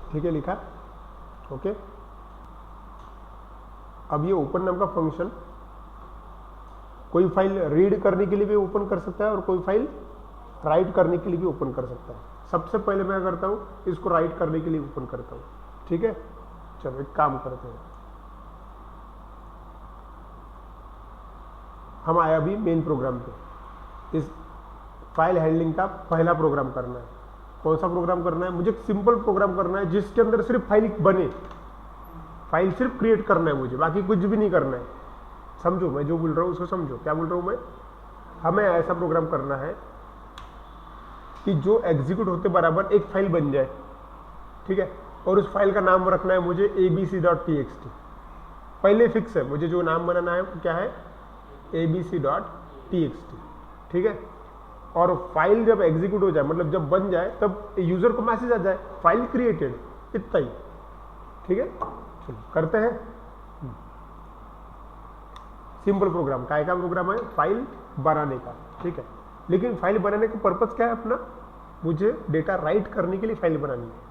ठीक है, लिखा? ओके। अब ये ओपन नाम का फंक्शन कोई फाइल रीड करने के लिए भी ओपन कर सकता है और कोई फाइल राइट करने के लिए भी ओपन कर सकता है। सबसे पहले मैं करता हूं, इसको राइट करने के लिए ओपन करता हूं। ठीक है, चलो एक काम करते हैं। हम आए अभी मेन प्रोग्राम पे। इस फाइल हैंडलिंग का पहला प्रोग्राम करना है। कौन सा प्रोग्राम करना है? मुझे एक सिंपल प्रोग्राम करना है जिसके अंदर सिर्फ फाइल बने, फाइल सिर्फ क्रिएट करना है मुझे, बाकी कुछ भी नहीं करना है। समझो मैं जो बोल रहा हूं उसको समझो। क्या बोल रहा हूं मैं? हमें ऐसा प्रोग्राम करना है कि जो एग्जीक्यूट होते बराबर एक फाइल बन जाए। ठीक है, और उस फाइल का नाम रखना है मुझे abc.txt। पहले फिक्स है, मुझे जो नाम बनाना है वो क्या है, abc.txt। ठीक है, और फाइल जब एग्जीक्यूट हो जाए, मतलब जब बन जाए, तब यूजर को मैसेज आ जाए फाइल क्रिएटेड, इतना ही। ठीक है, चलो करते हैं। सिंपल प्रोग्राम, काय का प्रोग्राम है? फाइल बनाने का। ठीक है, लेकिन फाइल बनाने का पर्पस क्या है अपना? मुझे डेटा राइट करने के लिए फाइल बनानी है।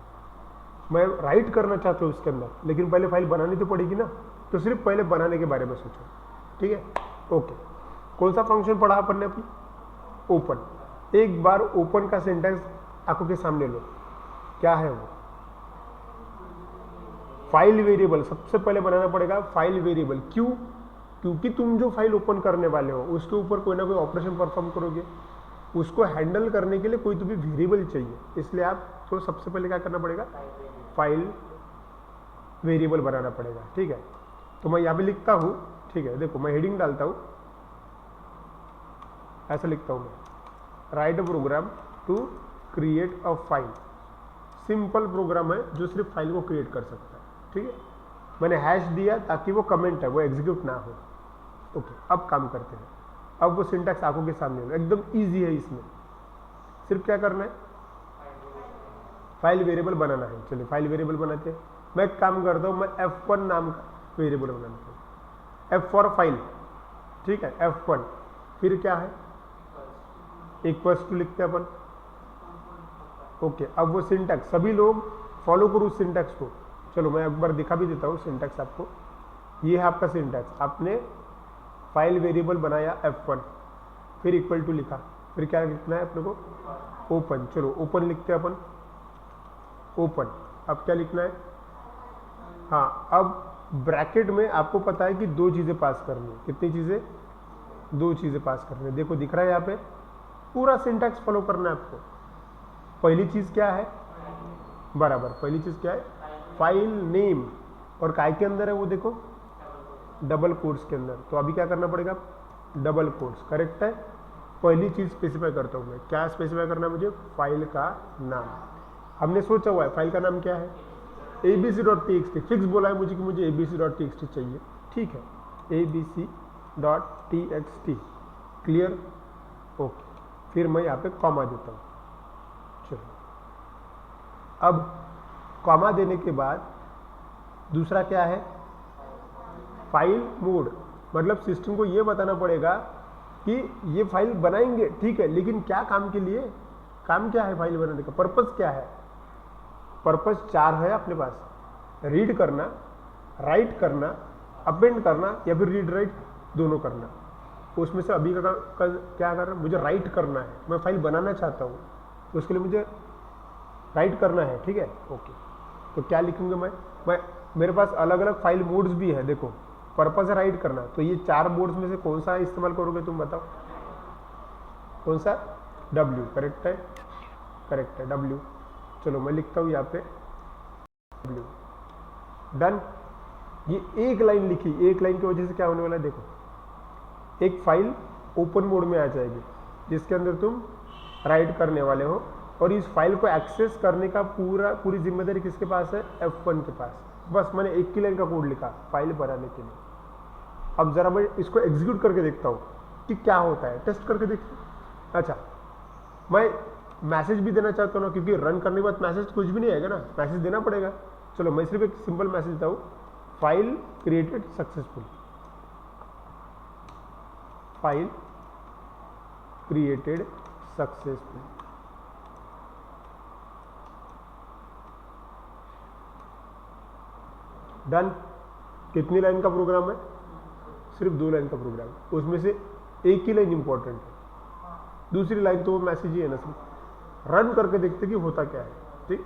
मैं राइट करना चाहता हूँ उसके अंदर, लेकिन पहले फाइल बनानी तो पड़ेगी ना, तो सिर्फ पहले बनाने के बारे में सोचो। ठीक है, ओके। कौन सा फंक्शन पढ़ा अपन ने? अभी ओपन। एक बार ओपन का सिंटेक्स आंखों के सामने लो। क्या है वो? फाइल वेरिएबल सबसे पहले बनाना पड़ेगा, फाइल वेरिएबल। क्यों? क्योंकि तुम जो फाइल ओपन करने वाले हो उसके ऊपर कोई ना कोई ऑपरेशन परफॉर्म करोगे, उसको हैंडल करने के लिए कोई तो भी वेरिएबल चाहिए, इसलिए आपको सबसे पहले क्या करना पड़ेगा? फाइल वेरिएबल बनाना पड़ेगा। ठीक है, तो मैं यहाँ पे लिखता हूँ, ठीक है, देखो मैं हेडिंग डालता हूँ, ऐसा लिखता हूँ मैं, write a program to create a file. Simple program है जो सिर्फ फाइल को क्रिएट कर सकता है। ठीक है, मैंने हैश दिया ताकि वो कमेंट है वो एग्जीक्यूट ना हो। ओके, अब काम करते हैं। अब वो सिंटैक्स आंखों के सामने होगा, एकदम इजी है। इसमें सिर्फ क्या करना है? फाइल वेरिएबल बनाना है। चलिए फाइल वेरिएबल बनाते हैं। मैं एक काम करता हूँ, मैं F1 नाम का वेरिएबल बनाता हूँ, F फॉर फाइल। ठीक है, F1 फिर क्या है? इक्वल्स टू लिखते हैं अपन। ओके, अब वो सिंटैक्स सभी लोग फॉलो करो उस सिंटैक्स को। चलो मैं एक बार दिखा भी देता हूँ सिंटैक्स आपको। ये है आपका सिंटैक्स, आपने फाइल वेरिएबल बनाया F1, फिर इक्वल टू लिखा, फिर क्या लिखना है अपने को? ओपन। चलो ओपन लिखते हैं अपन, ओपन। अब क्या लिखना है? हाँ, अब ब्रैकेट में आपको पता है कि दो चीज़ें पास करनी है। कितनी चीज़ें? दो चीज़ें पास करनी है। देखो दिख रहा है यहाँ पे, पूरा सिंटैक्स फॉलो करना है आपको। पहली चीज़ क्या है? बराबर, पहली चीज़ क्या है? फाइल नेम, और काय के अंदर है वो? देखो डबल कोट्स के अंदर। तो अभी क्या करना पड़ेगा? Double quotes. करेक्ट है। पहली चीज़ स्पेसिफाई करता हूँ मैं, क्या स्पेसिफाई करना है मुझे? फाइल का नाम। हमने सोचा हुआ है फाइल का नाम क्या है? abc.txt। फिक्स बोला है मुझे कि मुझे abc.txt चाहिए। ठीक है, abc.txt। क्लियर? ओके, फिर मैं यहाँ पे कॉमा देता हूँ। चलो, अब कॉमा देने के बाद दूसरा क्या है? File mode. मतलब सिस्टम को ये बताना पड़ेगा कि ये फाइल बनाएंगे, ठीक है, लेकिन क्या काम के लिए? काम क्या है फाइल बनाने का? पर्पस क्या है? पर्पस 4 है अपने पास, रीड करना, राइट करना, अपेंड करना, या फिर रीड राइट दोनों करना। उसमें से अभी का क्या करना? मुझे राइट करना है, मैं फाइल बनाना चाहता हूँ, तो उसके लिए मुझे राइट करना है। ठीक है, ओके। तो क्या लिखूंगा मैं मेरे पास अलग अलग फाइल मोड्स भी है। देखो पर्पस है राइट करना, तो ये 4 मोड्स में से कौन सा इस्तेमाल करोगे तुम बताओ? कौन सा? W। करेक्ट है, करेक्ट है, W। चलो मैं लिखता हूँ यहाँ पे W। डन। ये एक लाइन लिखी, एक लाइन की वजह से क्या होने वाला है? देखो, एक फाइल ओपन मोड में आ जाएगी जिसके अंदर तुम राइट करने वाले हो, और इस फाइल को एक्सेस करने का पूरी जिम्मेदारी किसके पास है? F1 के पास। बस मैंने एक की लाइन का कोड लिखा फाइल बनाने के लिए। अब जरा मैं इसको एग्जीक्यूट करके देखता हूँ कि क्या होता है, टेस्ट करके देखते हैं। अच्छा, मैं मैसेज भी देना चाहता हूँ ना, क्योंकि रन करने के बाद मैसेज कुछ भी नहीं आएगा ना, मैसेज देना पड़ेगा। चलो मैं सिर्फ एक सिंपल मैसेज देता हूँ, file created successfully. File created successfully. Done. कितनी लाइन का प्रोग्राम है? सिर्फ 2 लाइन का प्रोग्राम, उसमें से एक ही लाइन इंपॉर्टेंट है, दूसरी लाइन तो वो मैसेज ही है ना। सिर्फ रन करके देखते कि होता क्या है। ठीक,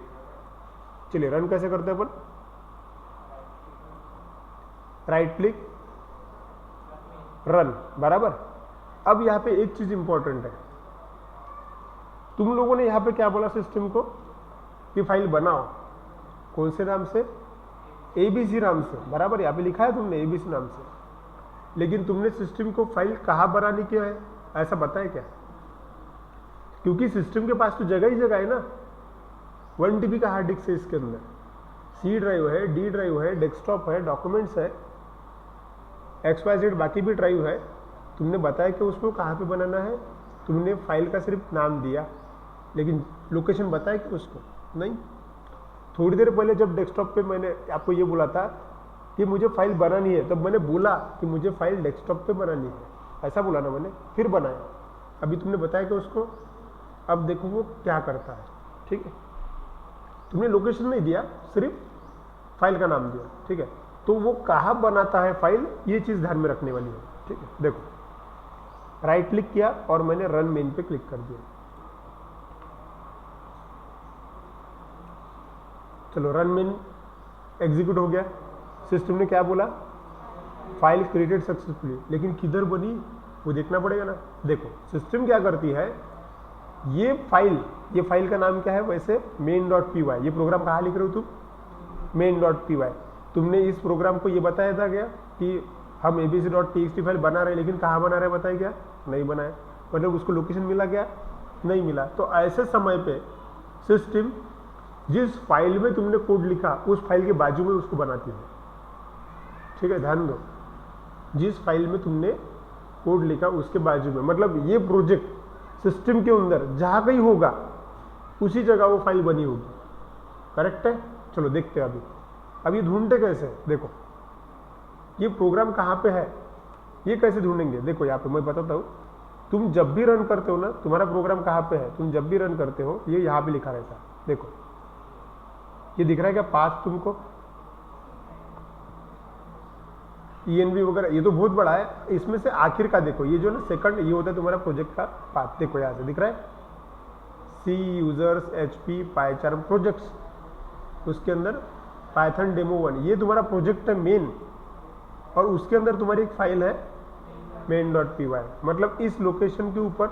चलिए रन कैसे करते हैं अपन? Right click, run. बराबर। अब यहाँ पे एक चीज इंपॉर्टेंट है, तुम लोगों ने यहाँ पे क्या बोला सिस्टम को कि फाइल बनाओ, कौन से नाम से? ABC नाम से। बराबर, यहाँ पे लिखा है तुमने ABC नाम से, लेकिन तुमने सिस्टम को फाइल कहाँ बनाने की है ऐसा बताया क्या? क्योंकि सिस्टम के पास तो जगह ही जगह है ना। 1 TB का हार्ड डिस्क है इसके अंदर, C ड्राइव है, D ड्राइव है, डेस्कटॉप है, डॉक्यूमेंट्स है, XYZ बाकी भी ड्राइव है। तुमने बताया कि उसको कहाँ पे बनाना है, तुमने फाइल का सिर्फ नाम दिया, लेकिन लोकेशन बताया कि उसको नहीं। थोड़ी देर पहले जब डेस्कटॉप पे मैंने आपको ये बोला था कि मुझे फाइल बनानी है, तब मैंने बोला कि मुझे फाइल डेस्कटॉप पे बनानी है, ऐसा बोला ना मैंने, फिर बनाया। अभी तुमने बताया कि उसको, अब देखो वो क्या करता है। ठीक है, तुमने लोकेशन नहीं दिया, सिर्फ फाइल का नाम दिया। ठीक है, तो वो कहाँ बनाता है फाइल, ये चीज़ ध्यान में रखने वाली है। ठीक है, देखो राइट क्लिक किया और मैंने रन मेन पे क्लिक कर दिया। चलो रन मेन एग्जीक्यूट हो गया, सिस्टम ने क्या बोला, फाइल क्रिएटेड सक्सेसफुली, लेकिन किधर बनी वो देखना पड़ेगा ना। देखो सिस्टम क्या करती है, ये फाइल का नाम क्या है वैसे, main.py। ये प्रोग्राम कहाँ लिख रहे हो तुम, main.py। तुमने इस प्रोग्राम को ये बताया था क्या कि हम abc.txt फाइल बना रहे हैं, लेकिन कहाँ बना रहे हैं बताया क्या, नहीं बनाया, मतलब उसको लोकेशन मिला क्या, नहीं मिला। तो ऐसे समय पे सिस्टम जिस फाइल में तुमने कोड लिखा उस फाइल के बाजू में उसको बनाती है। ठीक है, ध्यान दो, जिस फाइल में तुमने कोड लिखा उसके बाजू में, मतलब ये प्रोजेक्ट सिस्टम के अंदर जहां कहीं होगा उसी जगह वो फाइल बनी होगी। करेक्ट है। चलो देखते हैं अब ये ढूंढते कैसे, देखो ये प्रोग्राम कहाँ पे है, ये कैसे ढूंढेंगे। देखो यहाँ पे मैं बताता हूँ, तुम जब भी रन करते हो ना, तुम्हारा प्रोग्राम कहाँ पे है, तुम जब भी रन करते हो ये यहाँ पे लिखा रहता है। देखो ये दिख रहा है क्या पाथ तुमको, ENV वगैरह, ये तो बहुत बड़ा है। इसमें से आखिर का देखो, ये जो ना सेकंड, ये होता है तुम्हारा प्रोजेक्ट का पाथ। देखो यहाँ से दिख रहा है C यूजर्स HP पाइचार्म प्रोजेक्ट्स, उसके अंदर पाइथन डेमो 1, ये तुम्हारा प्रोजेक्ट है मेन, और उसके अंदर तुम्हारी एक फाइल है main.py। मतलब इस लोकेशन के ऊपर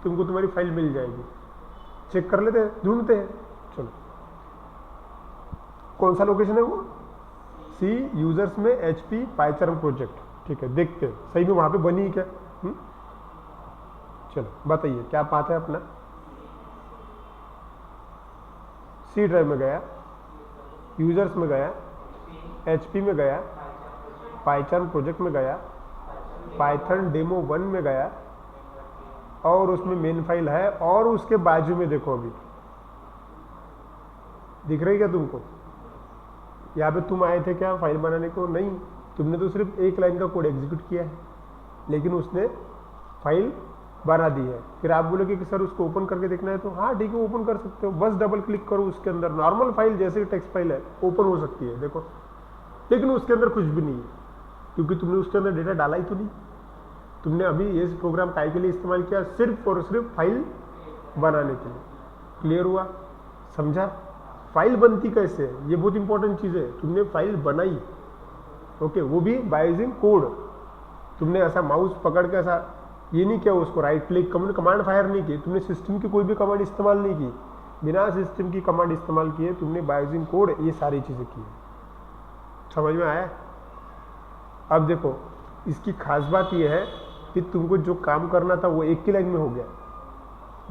तुमको तुम्हारी फाइल मिल जाएगी। चेक कर लेते हैं, ढूंढते हैं। चलो कौन सा लोकेशन है वो, C यूजर्स में HP पाइचार्म प्रोजेक्ट। ठीक है, देखते हैं सही में वहां पे बनी क्या। चलो बताइए क्या पाथ है अपना। C ड्राइव में गया, यूजर्स में गया, HP में गया, पाइचार्म प्रोजेक्ट में गया, पाइथन डेमो 1 में गया, और उसमें मेन फाइल है, और उसके बाजू में देखो अभी दिख रही क्या तुमको, यहाँ पे तुम आए थे क्या फाइल बनाने को, नहीं, तुमने तो सिर्फ एक लाइन का कोड एग्जीक्यूट किया है, लेकिन उसने फाइल बना दी है। फिर आप बोलोगे कि सर उसको ओपन करके देखना है, तो हाँ ठीक है ओपन कर सकते हो, बस डबल क्लिक करो उसके अंदर, नॉर्मल फाइल जैसे टेक्स्ट फाइल है ओपन हो सकती है। देखो लेकिन उसके अंदर कुछ भी नहीं है, क्योंकि तुमने उसके अंदर डेटा डाला ही तो नहीं। तुमने अभी ये प्रोग्राम काय के लिए इस्तेमाल किया, सिर्फ और सिर्फ फाइल बनाने के लिए। क्लियर हुआ, समझा फाइल बनती कैसे है, ये बहुत इंपॉर्टेंट चीज है। तुमने फाइल बनाई, ओके, वो भी बाय यूजिंग कोड। तुमने ऐसा माउस पकड़ के ऐसा ये नहीं किया, उसको राइट क्लिक कमांड फायर नहीं की, तुमने सिस्टम की कोई भी कमांड इस्तेमाल नहीं की, बिना सिस्टम की कमांड इस्तेमाल किए तुमने बाय यूजिंग कोड ये सारी चीजें की है। समझ में आया। अब देखो इसकी खास बात यह है कि तुमको जो काम करना था वो एक ही लाइन में हो गया,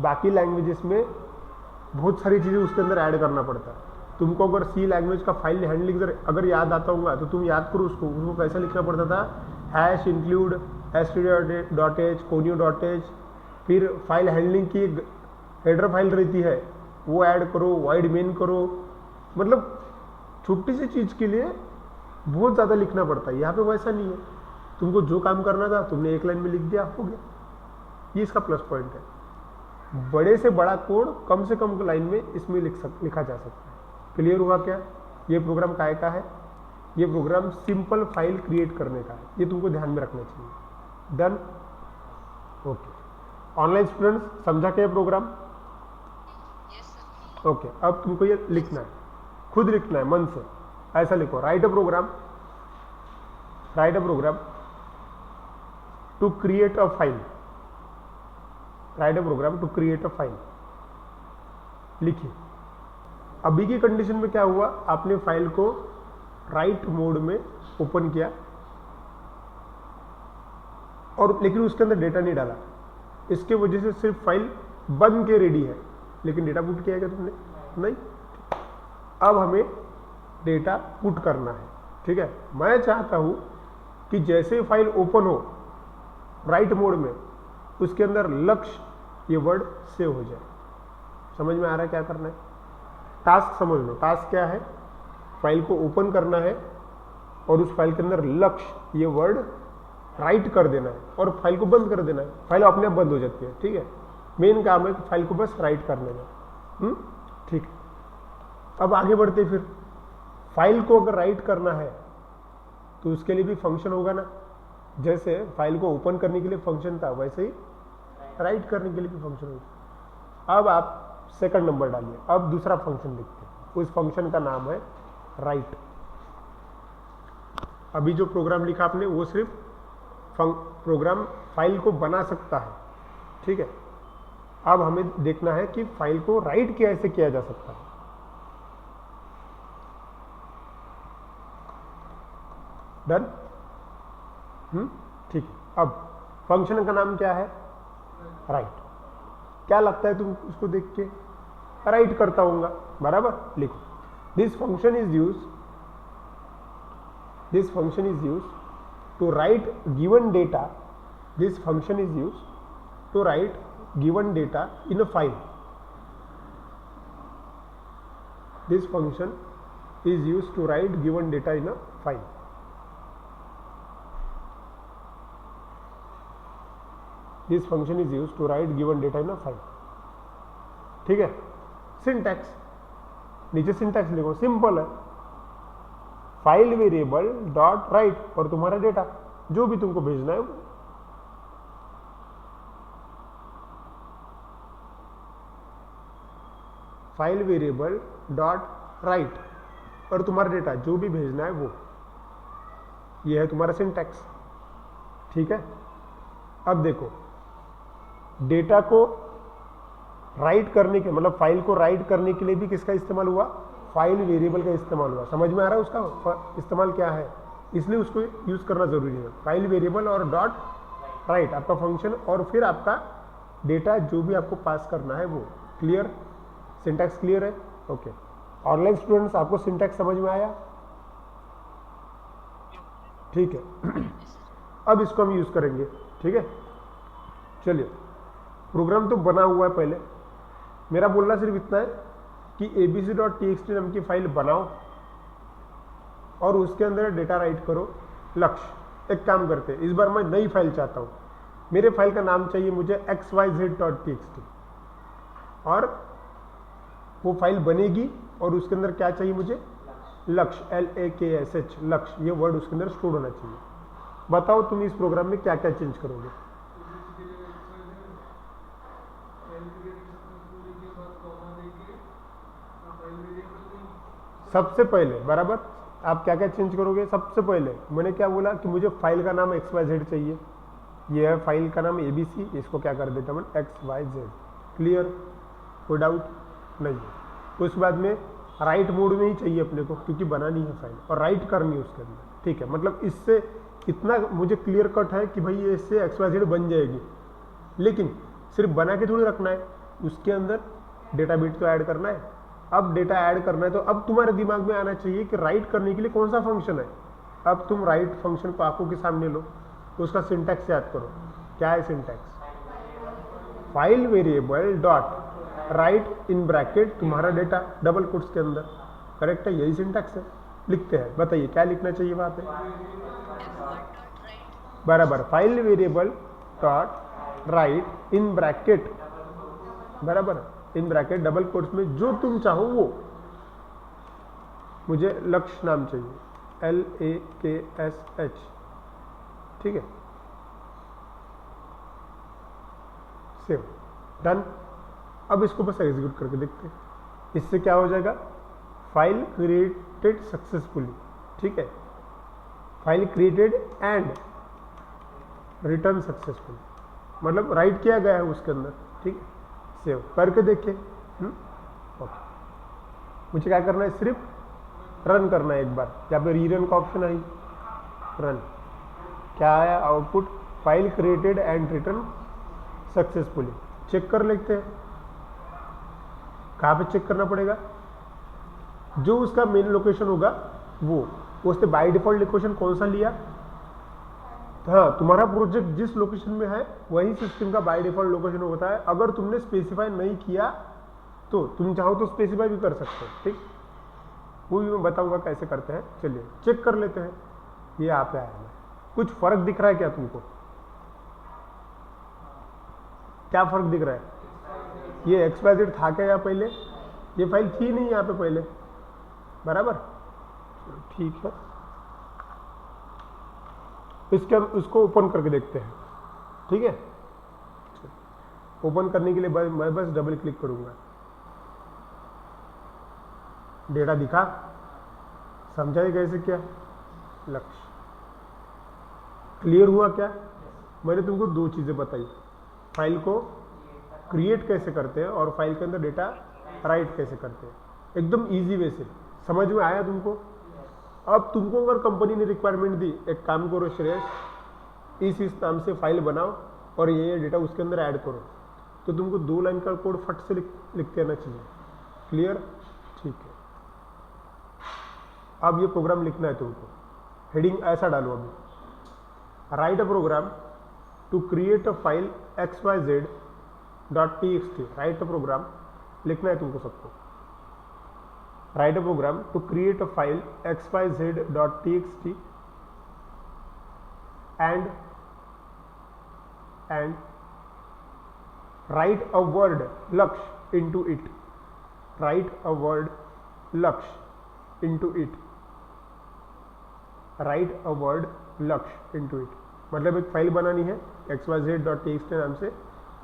बाकी लैंग्वेजेस में बहुत सारी चीज़ें उसके अंदर ऐड करना पड़ता है। तुमको अगर C लैंग्वेज का फाइल हैंडलिंग अगर याद आता होगा तो तुम याद करो उसको कैसे लिखना पड़ता था, #include std.h conio.h, फिर फाइल हैंडलिंग की हेडर फाइल रहती है वो ऐड करो, वाइड मेन करो, मतलब छोटी सी चीज़ के लिए बहुत ज़्यादा लिखना पड़ता है। यहाँ पे वैसा नहीं है, तुमको जो काम करना था तुमने एक लाइन में लिख दिया, हो गया। ये इसका प्लस पॉइंट है। बड़े से बड़ा कोड कम से कम लाइन में इसमें लिखा जा सकता है। क्लियर हुआ क्या। ये प्रोग्राम काय का है, ये प्रोग्राम सिंपल फाइल क्रिएट करने का है, ये तुमको ध्यान में रखना चाहिए। Done, okay. ऑनलाइन स्टूडेंट्स समझा क्या प्रोग्राम, ओके। अब तुमको ये लिखना है, खुद लिखना है मन से, ऐसा लिखो, write a program to create a file, write a program to create a file. लिखिए। अभी की कंडीशन में क्या हुआ, आपने फाइल को राइट मोड में ओपन किया और लेकिन उसके अंदर डेटा नहीं डाला, इसके वजह से सिर्फ फाइल बन के रेडी है, लेकिन डेटा पुट किया है क्या तुमने, नहीं। अब हमें डेटा पुट करना है, ठीक है। मैं चाहता हूं कि जैसे फाइल ओपन हो राइट मोड में, उसके अंदर लक्ष्य ये वर्ड सेव हो जाए। समझ में आ रहा है क्या करना है। टास्क समझ लो, टास्क क्या है, फाइल को ओपन करना है और उस फाइल के अंदर लक्ष्य ये वर्ड राइट कर देना है और फाइल को बंद कर देना है। फाइल अपने आप बंद हो जाती है, ठीक है। मेन काम है कि फाइल को बस राइट करने में, ठीक है। अब आगे बढ़ते फिर, फाइल को अगर राइट करना है तो उसके लिए भी फंक्शन होगा ना, जैसे फाइल को ओपन करने के लिए फंक्शन था वैसे ही राइट करने के लिए भी फंक्शन होगा। अब आप सेकंड नंबर डालिए, अब दूसरा फंक्शन देखते हैं। उस फंक्शन का नाम है राइट। अभी जो प्रोग्राम लिखा आपने वो सिर्फ प्रोग्राम फाइल को बना सकता है, ठीक है। अब हमें देखना है कि फाइल को राइट कैसे किया जा सकता है। डन? ठीक है। अब फंक्शन का नाम क्या है? राइट। क्या लगता है तुम उसको देख के? राइट करता हूँगा, बराबर। लिखो, this function is use to write given data. This function is use to write given data in a file. This function is use to write given data in a file. This function is use to write given data in a file, ठीक है। Syntax, नीचे syntax लिखो, simple है। File variable dot right और तुम्हारा data जो भी तुमको भेजना है वो। फाइल वेरिएबल डॉट राइट और तुम्हारा डेटा जो भी भेजना है वो, ये है तुम्हारा सिंटैक्स, ठीक है। अब देखो, डेटा को राइट करने के मतलब फाइल को राइट करने के लिए भी किसका इस्तेमाल हुआ? फाइल वेरिएबल का इस्तेमाल हुआ। समझ में आ रहा है उसका इस्तेमाल क्या है? इसलिए उसको यूज करना जरूरी है। फाइल वेरिएबल और डॉट राइट आपका फंक्शन और फिर आपका डेटा जो भी आपको पास करना है वो। क्लियर? सिंटैक्स क्लियर है? ओके। ऑनलाइन स्टूडेंट्स, आपको सिंटैक्स समझ में आया? ठीक है। अब इसको हम यूज करेंगे, ठीक है। चलिए, प्रोग्राम तो बना हुआ है। पहले मेरा बोलना सिर्फ इतना है कि abc.txt नाम की फाइल बनाओ और उसके अंदर डेटा राइट करो। लक्ष्य, एक काम करते हैं, इस बार मैं नई फाइल चाहता हूँ। मेरे फाइल का नाम चाहिए मुझे xyz.txt और वो फाइल बनेगी और उसके अंदर क्या चाहिए मुझे? लक्ष्य, LAKSH, लक्ष्य, ये वर्ड उसके अंदर स्टोर होना चाहिए। बताओ तुम इस प्रोग्राम में क्या क्या चेंज करोगे? सबसे पहले, बराबर, आप क्या क्या चेंज करोगे? सबसे पहले मैंने क्या बोला कि मुझे फाइल का नाम XYZ चाहिए। ये है फाइल का नाम ABC, इसको क्या कर देता मैं XYZ। क्लियर? कोई डाउट नहीं है। उसके बाद में राइट मोड में ही चाहिए अपने को क्योंकि बनानी है फाइल और राइट करनी है उसके अंदर, ठीक है। मतलब इससे इतना मुझे क्लियर कट है कि भाई ये इससे XYZ बन जाएगी, लेकिन सिर्फ बना के थोड़ी रखना है, उसके अंदर डेटा बिट तो ऐड करना है। अब डेटा ऐड करना है तो अब तुम्हारे दिमाग में आना चाहिए कि राइट करने के लिए कौन सा फंक्शन है। अब तुम राइट फंक्शन को आंखों के सामने लो, उसका सिंटैक्स याद करो। क्या है syntax? File variable dot right in bracket तुम्हारा डेटा डबल कोट्स के अंदर। करेक्ट है? यही सिंटैक्स है। लिखते हैं, बताइए क्या लिखना चाहिए वहां पे? बराबर, file variable dot right in bracket, बराबर, इन ब्रैकेट डबल कोट्स में जो तुम चाहो वो। मुझे लक्ष्य नाम चाहिए, LAKSH, ठीक है। Save, done. अब इसको बस एग्जीक्यूट करके देखते हैं, इससे क्या हो जाएगा? फाइल क्रिएटेड सक्सेसफुली, ठीक है। File created and return successful, मतलब राइट किया गया है उसके अंदर, ठीक है। सेव करके देखिए। ओके, मुझे क्या करना है? सिर्फ रन करना है एक बार। यहाँ पे रीरन का ऑप्शन आई, रन। क्या आया output? File created and return successfully. Check कर लेते हैं, कहाँ पे चेक करना पड़ेगा? जो उसका मेन लोकेशन होगा वो उसने बाय डिफॉल्ट लोकेशन कौन सा लिया? हाँ, तुम्हारा प्रोजेक्ट जिस लोकेशन में है वही सिस्टम का बाय डिफॉल्ट लोकेशन होता है। अगर तुमने स्पेसिफाई नहीं किया तो तुम चाहो तो स्पेसिफाई भी कर सकते हो, ठीक। वो भी मैं बताऊंगा कैसे करते हैं। चलिए चेक कर लेते हैं। ये यहाँ पे आया है, कुछ फर्क दिख रहा है क्या तुमको? क्या फर्क दिख रहा है? ये XYZ था क्या यहाँ पहले? ये फाइल थी नहीं यहाँ पे पहले, बराबर, ठीक है। इसके उसको ओपन करके देखते हैं, ठीक है। ओपन करने के लिए मैं बस डबल क्लिक करूंगा। डेटा दिखा, समझाए कैसे क्या लक्ष्य। क्लियर हुआ क्या? मैंने तुमको दो चीज़ें बताई, फाइल को क्रिएट कैसे करते हैं और फाइल के अंदर डेटा राइट कैसे करते हैं, एकदम इजी वे से। समझ में आया तुमको? अब तुमको अगर कंपनी ने रिक्वायरमेंट दी, एक काम करो श्रेयस, इस नाम से फाइल बनाओ और ये डेटा उसके अंदर ऐड करो, तो तुमको 2 लाइन का कोड फट से लिखते आना चाहिए। क्लियर? ठीक है। अब ये प्रोग्राम लिखना है तुमको, हेडिंग ऐसा डालो अभी, write a program to create a file xyz.txt। Write a program लिखना है तुमको सबको, write a program to create a file xyz.txt and write a word laksh into it, write a word laksh into it, write a word laksh into it। मतलब एक file बनानी है xyz.txt नाम से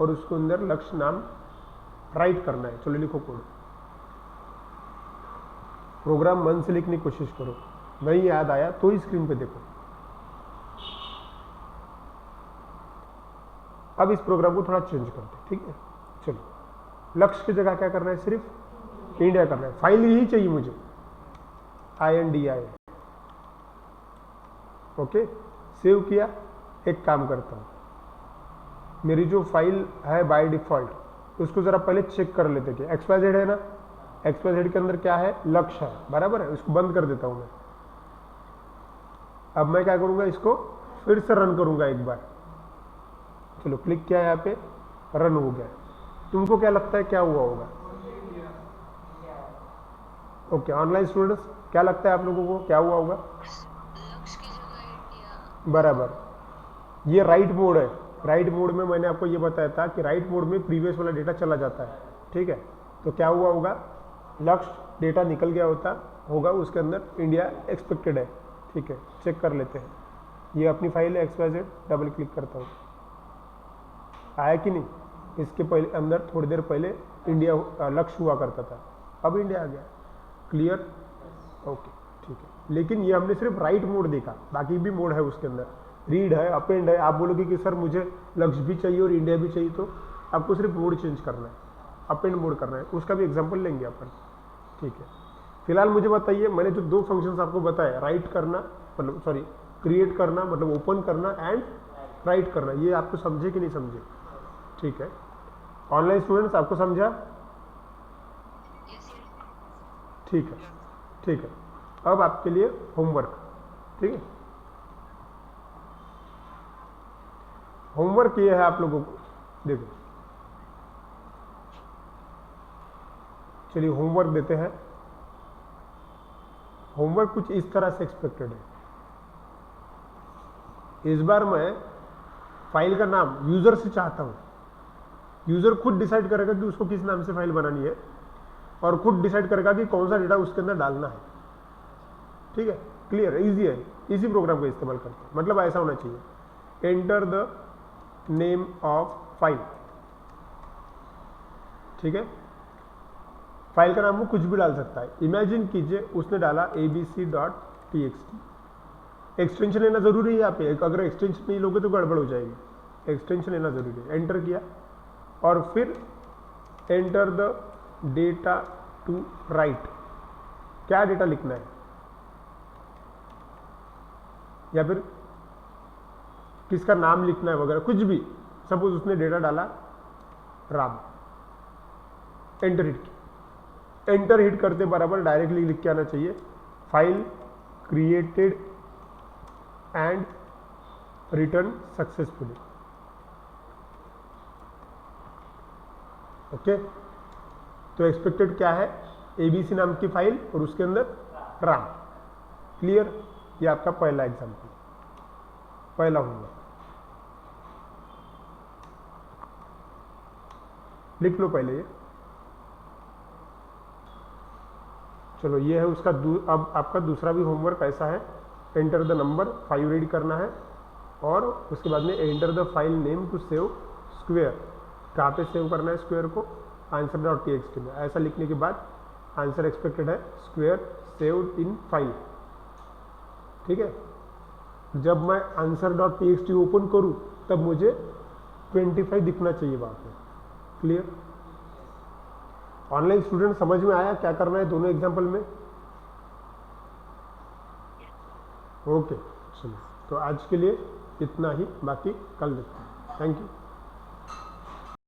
और उसके अंदर लक्ष्य नाम राइट करना है। चलो लिखो कोड, प्रोग्राम मन से लिखने की कोशिश करो, नहीं याद आया तो ही स्क्रीन पे देखो। अब इस प्रोग्राम को थोड़ा चेंज करते हैं, ठीक है। चलो, लक्ष्य की जगह क्या करना है, सिर्फ इंडिया करना है। फाइल यही चाहिए मुझे, INDI। ओके, सेव किया। एक काम करता हूं, मेरी जो फाइल है बाय डिफॉल्ट उसको जरा पहले चेक कर लेते थे। XYZ है ना, XYZ के अंदर क्या है, लक्ष्य है, बराबर है। उसको बंद कर देता हूं मैं। अब मैं क्या करूंगा, इसको फिर से रन करूंगा एक बार। चलो, क्लिक किया, यहाँ पे रन हो गया। तुमको क्या लगता है क्या हुआ होगा? ओके, ऑनलाइन स्टूडेंट्स क्या लगता है आप लोगों को क्या हुआ होगा? बराबर, ये राइट मोड है। राइट मोड में मैंने आपको ये बताया था कि राइट मोड में प्रीवियस वाला डेटा चला जाता है, ठीक है। तो क्या हुआ होगा, लक्ष्य डेटा निकल गया होगा, उसके अंदर इंडिया एक्सपेक्टेड है, ठीक है। चेक कर लेते हैं, ये अपनी फाइल है XYZ, डबल क्लिक करता हूँ, आया कि नहीं? इसके पहले अंदर थोड़ी देर पहले इंडिया लक्ष्य हुआ करता था, अब इंडिया आ गया। क्लियर? ओके, ठीक है। लेकिन ये हमने सिर्फ राइट मोड देखा, बाकी भी मोड है उसके अंदर, रीड है, अपेंड है। आप बोलोगे कि सर मुझे लक्ष्य भी चाहिए और इंडिया भी चाहिए, तो आपको सिर्फ मोड चेंज करना है, अपेंड मोड करना है। उसका भी एग्जांपल लेंगे अपन, ठीक है। फिलहाल मुझे बताइए, मैंने जो 2 फंक्शंस आपको बताया, राइट करना मतलब सॉरी क्रिएट करना मतलब ओपन करना एंड राइट करना, ये आपको समझे कि नहीं समझे? ठीक है, ऑनलाइन स्टूडेंट्स आपको समझा? ठीक है, ठीक है। अब आपके लिए होमवर्क, ठीक है। होमवर्क ये है आप लोगों को, देखो, चलिए होमवर्क देते हैं। होमवर्क कुछ इस तरह से एक्सपेक्टेड है। इस बार मैं फाइल का नाम यूजर से चाहता हूं। यूजर खुद डिसाइड करेगा कि उसको किस नाम से फाइल बनानी है और खुद डिसाइड करेगा कि कौन सा डेटा उसके अंदर डालना है, ठीक है। क्लियर? इजी है, इसी प्रोग्राम का इस्तेमाल करते हैं। मतलब ऐसा होना चाहिए, enter the name of file, ठीक है। फाइल का नाम वो कुछ भी डाल सकता है। इमेजिन कीजिए उसने डाला abc.txt। एक्सटेंशन लेना जरूरी है यहाँ पे, अगर एक्सटेंशन नहीं लोगे तो गड़बड़ हो जाएगी। एक्सटेंशन लेना जरूरी है। एंटर किया और फिर enter the data to write, क्या डेटा लिखना है या फिर किसका नाम लिखना है वगैरह कुछ भी। सपोज उसने डेटा डाला राम, एंटर हिट किया। एंटर हिट करते बराबर डायरेक्टली लिख के आना चाहिए, file created and return successfully. Okay, तो एक्सपेक्टेड क्या है, एबीसी नाम की फाइल और उसके अंदर राम। क्लियर? ये आपका पहला एग्जाम्पल, पहला होगा। लिख लो पहले ये। चलो, ये है उसका अब आपका दूसरा भी होमवर्क ऐसा है, एंटर द नंबर 5 रीड करना है और उसके बाद में enter the file name to save square. कहाँ पे सेव करना है स्क्वायर को? आंसर.txt में। ऐसा लिखने के बाद आंसर एक्सपेक्टेड है स्क्वायर सेव्ड इन फाइल। ठीक है, जब मैं आंसर डॉट टी ओपन करूं तब मुझे 25 दिखना चाहिए वहां पे। क्लियर? ऑनलाइन स्टूडेंट समझ में आया क्या करना है दोनों एग्जाम्पल में? ओके, चलिए तो आज के लिए इतना ही, बाकी कल देखते हैं। Thank you.